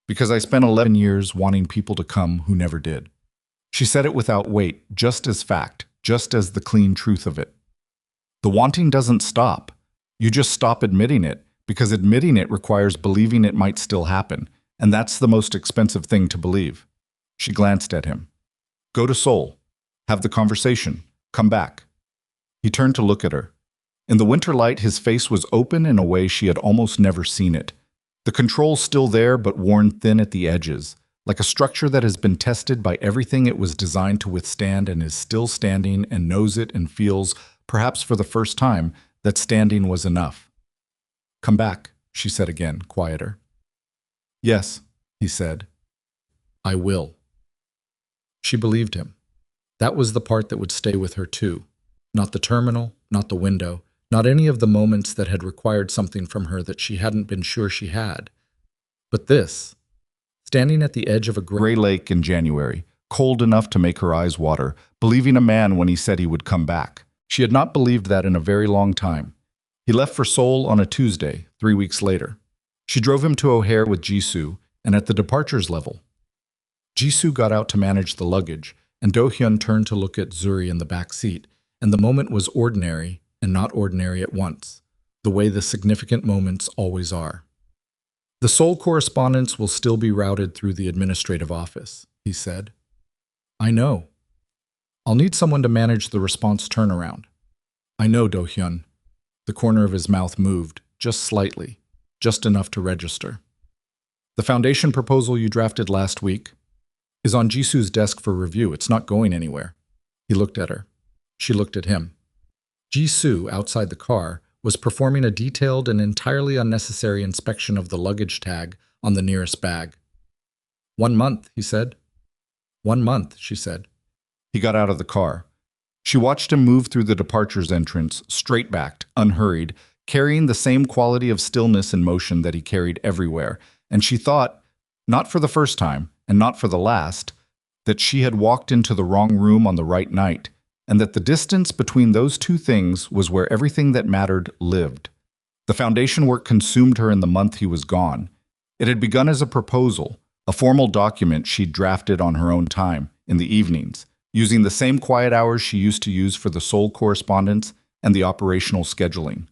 A: Because I spent 11 years wanting people to come who never did. She said it without weight, just as fact, just as the clean truth of it. The wanting doesn't stop. You just stop admitting it, because admitting it requires believing it might still happen, and that's the most expensive thing to believe. She glanced at him. Go to Seoul. Have the conversation. Come back. He turned to look at her. In the winter light, his face was open in a way she had almost never seen it. The control still there, but worn thin at the edges, like a structure that has been tested by everything it was designed to withstand and is still standing and knows it and feels, perhaps for the first time, that standing was enough. Come back, she said again, quieter. Yes, he said. I will. She believed him. That was the part that would stay with her too. Not the terminal, not the window, not any of the moments that had required something from her that she hadn't been sure she had. But this, standing at the edge of a gray lake in January, cold enough to make her eyes water, believing a man when he said he would come back. She had not believed that in a very long time. He left for Seoul on a Tuesday, 3 weeks later. She drove him to O'Hare with Jisoo, and at the departures level. Jisoo got out to manage the luggage, and Do-hyun turned to look at Zuri in the back seat, and the moment was ordinary and not ordinary at once, the way the significant moments always are. The Seoul correspondence will still be routed through the administrative office, he said. I know. I'll need someone to manage the response turnaround. I know, Do-hyun. The corner of his mouth moved, just slightly, just enough to register. The foundation proposal you drafted last week is on Jisoo's desk for review. It's not going anywhere. He looked at her. She looked at him. Jisoo, outside the car, was performing a detailed and entirely unnecessary inspection of the luggage tag on the nearest bag. 1 month, he said. 1 month, she said. He got out of the car. She watched him move through the departures entrance, straight-backed, unhurried, carrying the same quality of stillness and motion that he carried everywhere, and she thought, not for the first time, and not for the last, that she had walked into the wrong room on the right night, and that the distance between those two things was where everything that mattered lived. The foundation work consumed her in the month he was gone. It had begun as a proposal, a formal document she'd drafted on her own time, in the evenings, using the same quiet hours she used to use for the Seoul correspondence and the operational scheduling.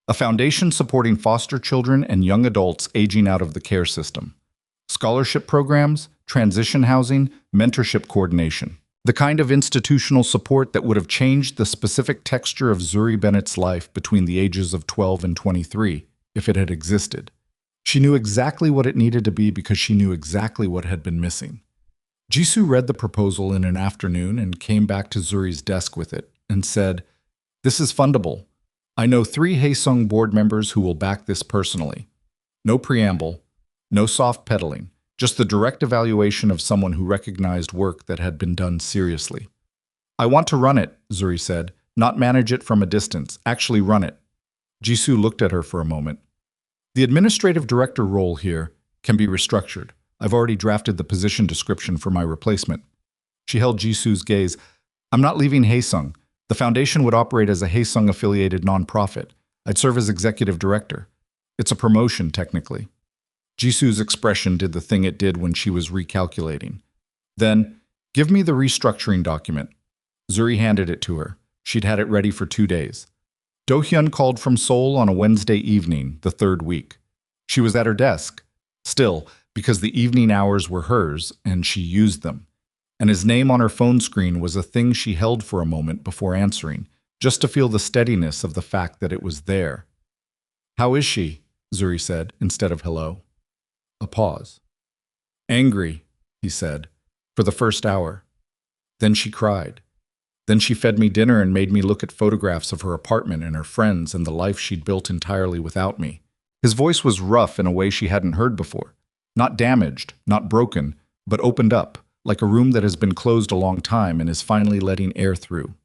A: A foundation supporting foster children and young adults aging out of the care system. Scholarship programs, transition housing, mentorship coordination. The kind of institutional support that would have changed the specific texture of Zuri Bennett's life between the ages of 12 and 23, if it had existed. She knew exactly what it needed to be because she knew exactly what had been missing. Jisoo read the proposal in an afternoon and came back to Zuri's desk with it and said, "This is fundable. I know 3 Haesung board members who will back this personally. No preamble, no soft pedaling. Just the direct evaluation of someone who recognized work that had been done seriously. I want to run it, Zuri said, not manage it from a distance, actually run it. Jisoo looked at her for a moment. The administrative director role here can be restructured. I've already drafted the position description for my replacement. She held Jisoo's gaze. I'm not leaving Haesung. The foundation would operate as a Haesung-affiliated nonprofit. I'd serve as executive director. It's a promotion, technically. Jisoo's expression did the thing it did when she was recalculating. Then, give me the restructuring document. Zuri handed it to her. She'd had it ready for 2 days. Do-hyun called from Seoul on a Wednesday evening, the third week. She was at her desk, still, because the evening hours were hers and she used them. And his name on her phone screen was a thing she held for a moment before answering, just to feel the steadiness of the fact that it was there. "How is she?" Zuri said, instead of hello. A pause. "Angry," he said, "for the first hour. Then she cried. Then she fed me dinner and made me look at photographs of her apartment and her friends and the life she'd built entirely without me." His voice was rough in a way she hadn't heard before. Not damaged, not broken, but opened up, like a room that has been closed a long time and is finally letting air through.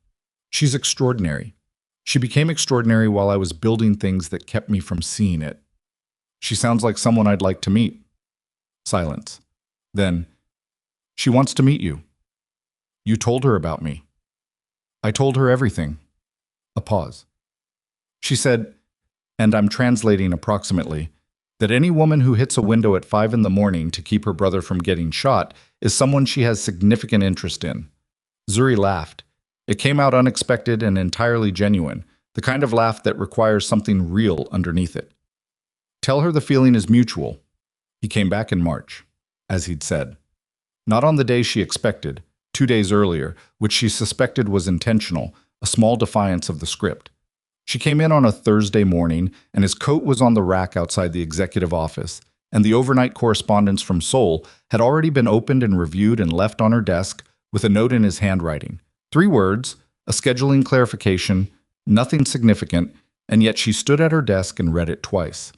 A: "She's extraordinary. She became extraordinary while I was building things that kept me from seeing it. She sounds like someone I'd like to meet." Silence. Then, "She wants to meet you. You told her about me." "I told her everything." A pause. She said, and I'm translating approximately, that any woman who hits a window at 5 in the morning to keep her brother from getting shot is someone she has significant interest in. Zuri laughed. It came out unexpected and entirely genuine, the kind of laugh that requires something real underneath it. "Tell her the feeling is mutual." He came back in March, as he'd said. Not on the day she expected, 2 days earlier, which she suspected was intentional, a small defiance of the script. She came in on a Thursday morning, and his coat was on the rack outside the executive office, and the overnight correspondence from Seoul had already been opened and reviewed and left on her desk with a note in his handwriting. 3 words, a scheduling clarification, nothing significant, and yet she stood at her desk and read it twice.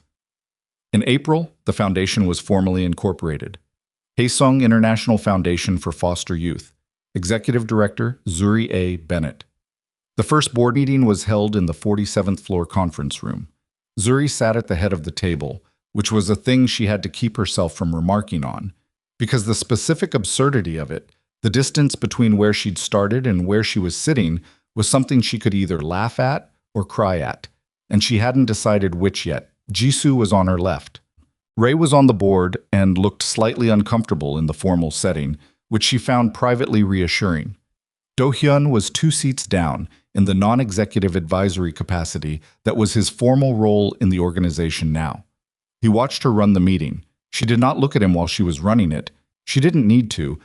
A: In April, the foundation was formally incorporated. Haesung International Foundation for Foster Youth. Executive Director Zuri A. Bennett. The first board meeting was held in the 47th floor conference room. Zuri sat at the head of the table, which was a thing she had to keep herself from remarking on, because the specific absurdity of it, the distance between where she'd started and where she was sitting, was something she could either laugh at or cry at, and she hadn't decided which yet. Jisoo was on her left. Ray was on the board and looked slightly uncomfortable in the formal setting, which she found privately reassuring. Do-hyun was 2 seats down, in the non-executive advisory capacity that was his formal role in the organization now. He watched her run the meeting. She did not look at him while she was running it. She didn't need to,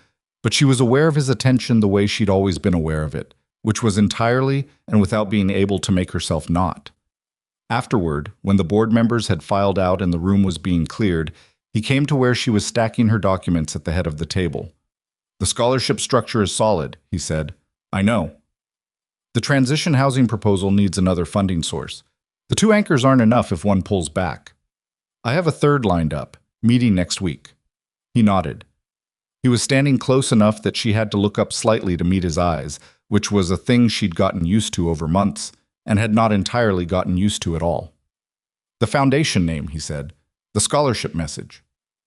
A: but she was aware of his attention the way she'd always been aware of it, which was entirely and without being able to make herself not. Afterward, when the board members had filed out and the room was being cleared, he came to where she was stacking her documents at the head of the table. "The scholarship structure is solid," he said. "I know. The transition housing proposal needs another funding source. The 2 anchors aren't enough if one pulls back. I have a third lined up, meeting next week." He nodded. He was standing close enough that she had to look up slightly to meet his eyes, which was a thing she'd gotten used to over months, and had not entirely gotten used to at all. "The foundation name," he said. "The scholarship message."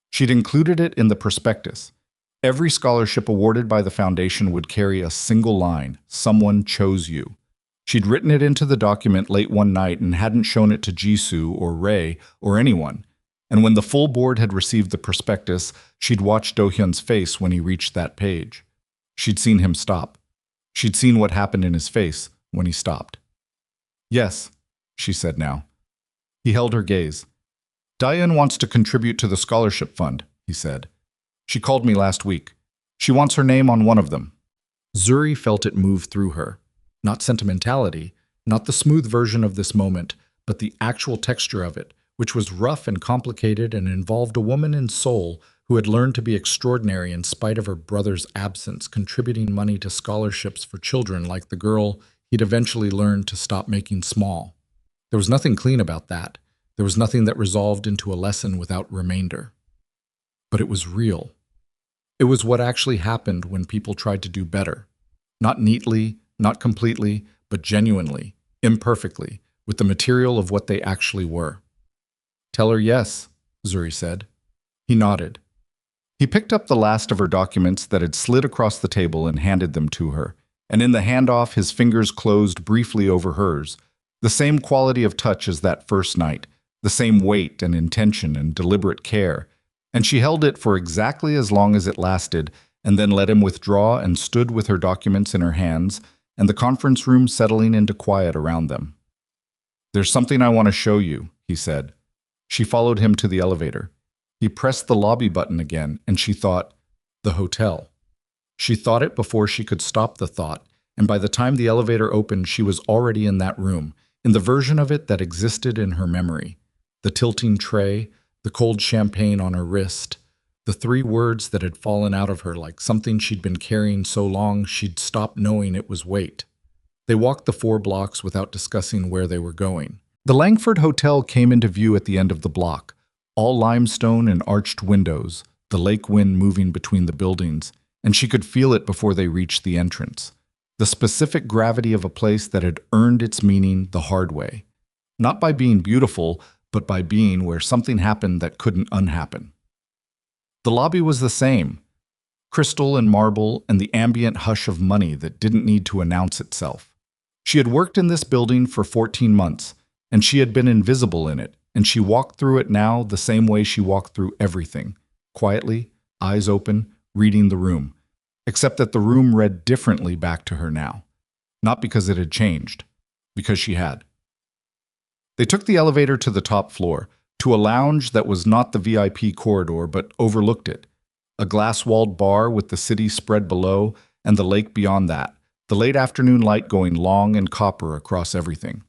A: She'd included it in the prospectus. Every scholarship awarded by the foundation would carry a single line, "Someone chose you." She'd written it into the document late one night and hadn't shown it to Jisoo or Ray or anyone. And when the full board had received the prospectus, she'd watched Do-hyun's face when he reached that page. She'd seen him stop. She'd seen what happened in his face when he stopped. "Yes," she said now. He held her gaze. "Diane wants to contribute to the scholarship fund," he said. "She called me last week. She wants her name on one of them." Zuri felt it move through her. Not sentimentality, not the smooth version of this moment, but the actual texture of it, which was rough and complicated and involved a woman in Seoul who had learned to be extraordinary in spite of her brother's absence, contributing money to scholarships for children like the girl he'd eventually learned to stop making small. There was nothing clean about that. There was nothing that resolved into a lesson without remainder. But it was real. It was what actually happened when people tried to do better. Not neatly, not completely, but genuinely, imperfectly, with the material of what they actually were. "Tell her yes," Zuri said. He nodded. He picked up the last of her documents that had slid across the table and handed them to her, and in the handoff his fingers closed briefly over hers, the same quality of touch as that first night, the same weight and intention and deliberate care, and she held it for exactly as long as it lasted, and then let him withdraw and stood with her documents in her hands, and the conference room settling into quiet around them. "There's something I want to show you," he said. She followed him to the elevator. He pressed the lobby button again, and she thought, the hotel. She thought it before she could stop the thought, and by the time the elevator opened, she was already in that room, in the version of it that existed in her memory. The tilting tray, the cold champagne on her wrist, the three words that had fallen out of her like something she'd been carrying so long she'd stopped knowing it was weight. They walked the 4 blocks without discussing where they were going. The Langford Hotel came into view at the end of the block, all limestone and arched windows, the lake wind moving between the buildings, and she could feel it before they reached the entrance. The specific gravity of a place that had earned its meaning the hard way. Not by being beautiful, but by being where something happened that couldn't unhappen. The lobby was the same, crystal and marble and the ambient hush of money that didn't need to announce itself. She had worked in this building for 14 months, and she had been invisible in it, and she walked through it now the same way she walked through everything, quietly, eyes open, reading the room, except that the room read differently back to her now. Not because it had changed, because she had. They took the elevator to the top floor, to a lounge that was not the VIP corridor but overlooked it, a glass-walled bar with the city spread below and the lake beyond that, the late afternoon light going long and copper across everything.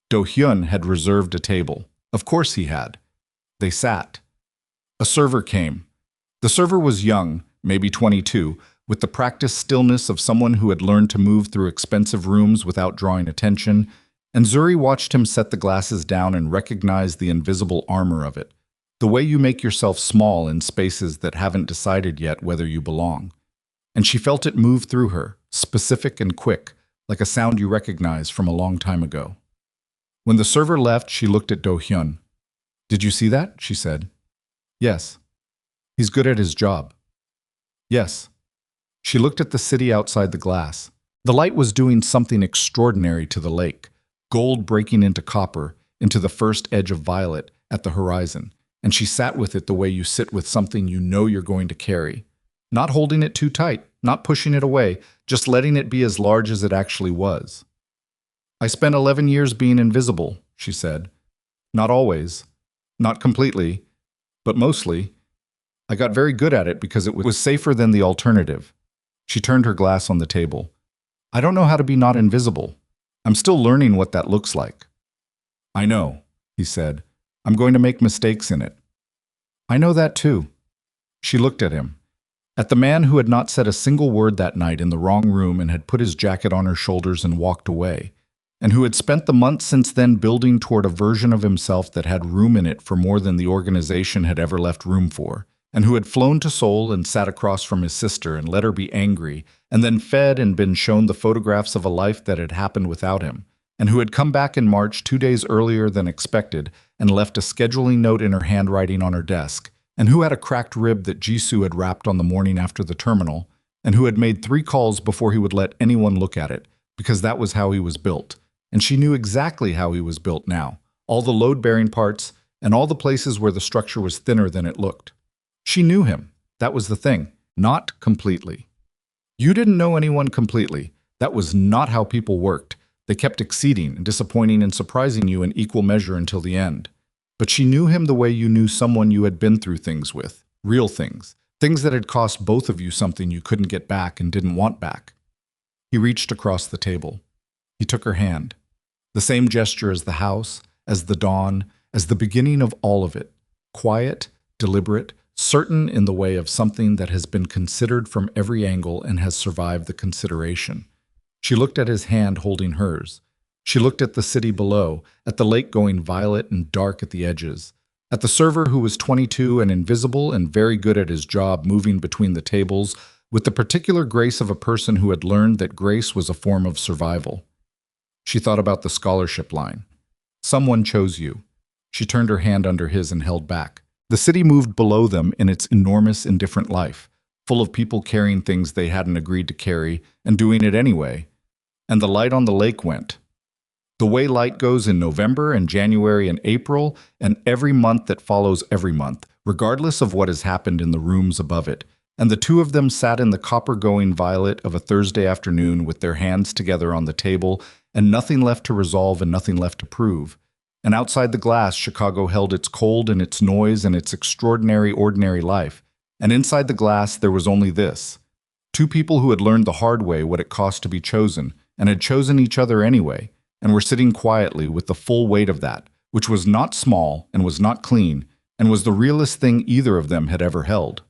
A: Do-hyun had reserved a table. Of course he had. They sat. A server came. The server was young, maybe 22, with the practiced stillness of someone who had learned to move through expensive rooms without drawing attention, and Zuri watched him set the glasses down and recognized the invisible armor of it, the way you make yourself small in spaces that haven't decided yet whether you belong. And she felt it move through her, specific and quick, like a sound you recognize from a long time ago. When the server left, she looked at Do-hyun. "Did you see that?" she said. "Yes." "He's good at his job." "Yes." She looked at the city outside the glass. The light was doing something extraordinary to the lake, gold breaking into copper, into the first edge of violet at the horizon, and she sat with it the way you sit with something you know you're going to carry. Not holding it too tight, not pushing it away, just letting it be as large as it actually was. "I spent 11 years being invisible," she said. "Not always, not completely, but mostly. I got very good at it because it was safer than the alternative." She turned her glass on the table. "I don't know how to be not invisible. I'm still learning what that looks like." "I know," he said. "I'm going to make mistakes in it." "I know that too." She looked at him. At the man who had not said a single word that night in the wrong room and had put his jacket on her shoulders and walked away, and who had spent the months since then building toward a version of himself that had room in it for more than the organization had ever left room for, and who had flown to Seoul and sat across from his sister and let her be angry, and then fed and been shown the photographs of a life that had happened without him, and who had come back in March 2 days earlier than expected and left a scheduling note in her handwriting on her desk, and who had a cracked rib that Jisoo had wrapped on the morning after the terminal, and who had made 3 calls before he would let anyone look at it, because that was how he was built. And she knew exactly how he was built now, all the load-bearing parts, and all the places where the structure was thinner than it looked. She knew him. That was the thing. Not completely. You didn't know anyone completely. That was not how people worked. They kept exceeding and disappointing and surprising you in equal measure until the end. But she knew him the way you knew someone you had been through things with. Real things. Things that had cost both of you something you couldn't get back and didn't want back. He reached across the table. He took her hand. The same gesture as the house, as the dawn, as the beginning of all of it. Quiet, deliberate, certain in the way of something that has been considered from every angle and has survived the consideration. She looked at his hand holding hers. She looked at the city below, at the lake going violet and dark at the edges, at the server who was 22 and invisible and very good at his job moving between the tables with the particular grace of a person who had learned that grace was a form of survival. She thought about the scholarship line. Someone chose you. She turned her hand under his and held back. The city moved below them in its enormous, indifferent life, full of people carrying things they hadn't agreed to carry and doing it anyway. And the light on the lake went. The way light goes in November and January and April and every month that follows every month, regardless of what has happened in the rooms above it. And the two of them sat in the copper-going violet of a Thursday afternoon with their hands together on the table and nothing left to resolve and nothing left to prove. And outside the glass, Chicago held its cold and its noise and its extraordinary, ordinary life. And inside the glass, there was only this: two people who had learned the hard way what it cost to be chosen, and had chosen each other anyway, and were sitting quietly with the full weight of that, which was not small and was not clean, and was the realest thing either of them had ever held.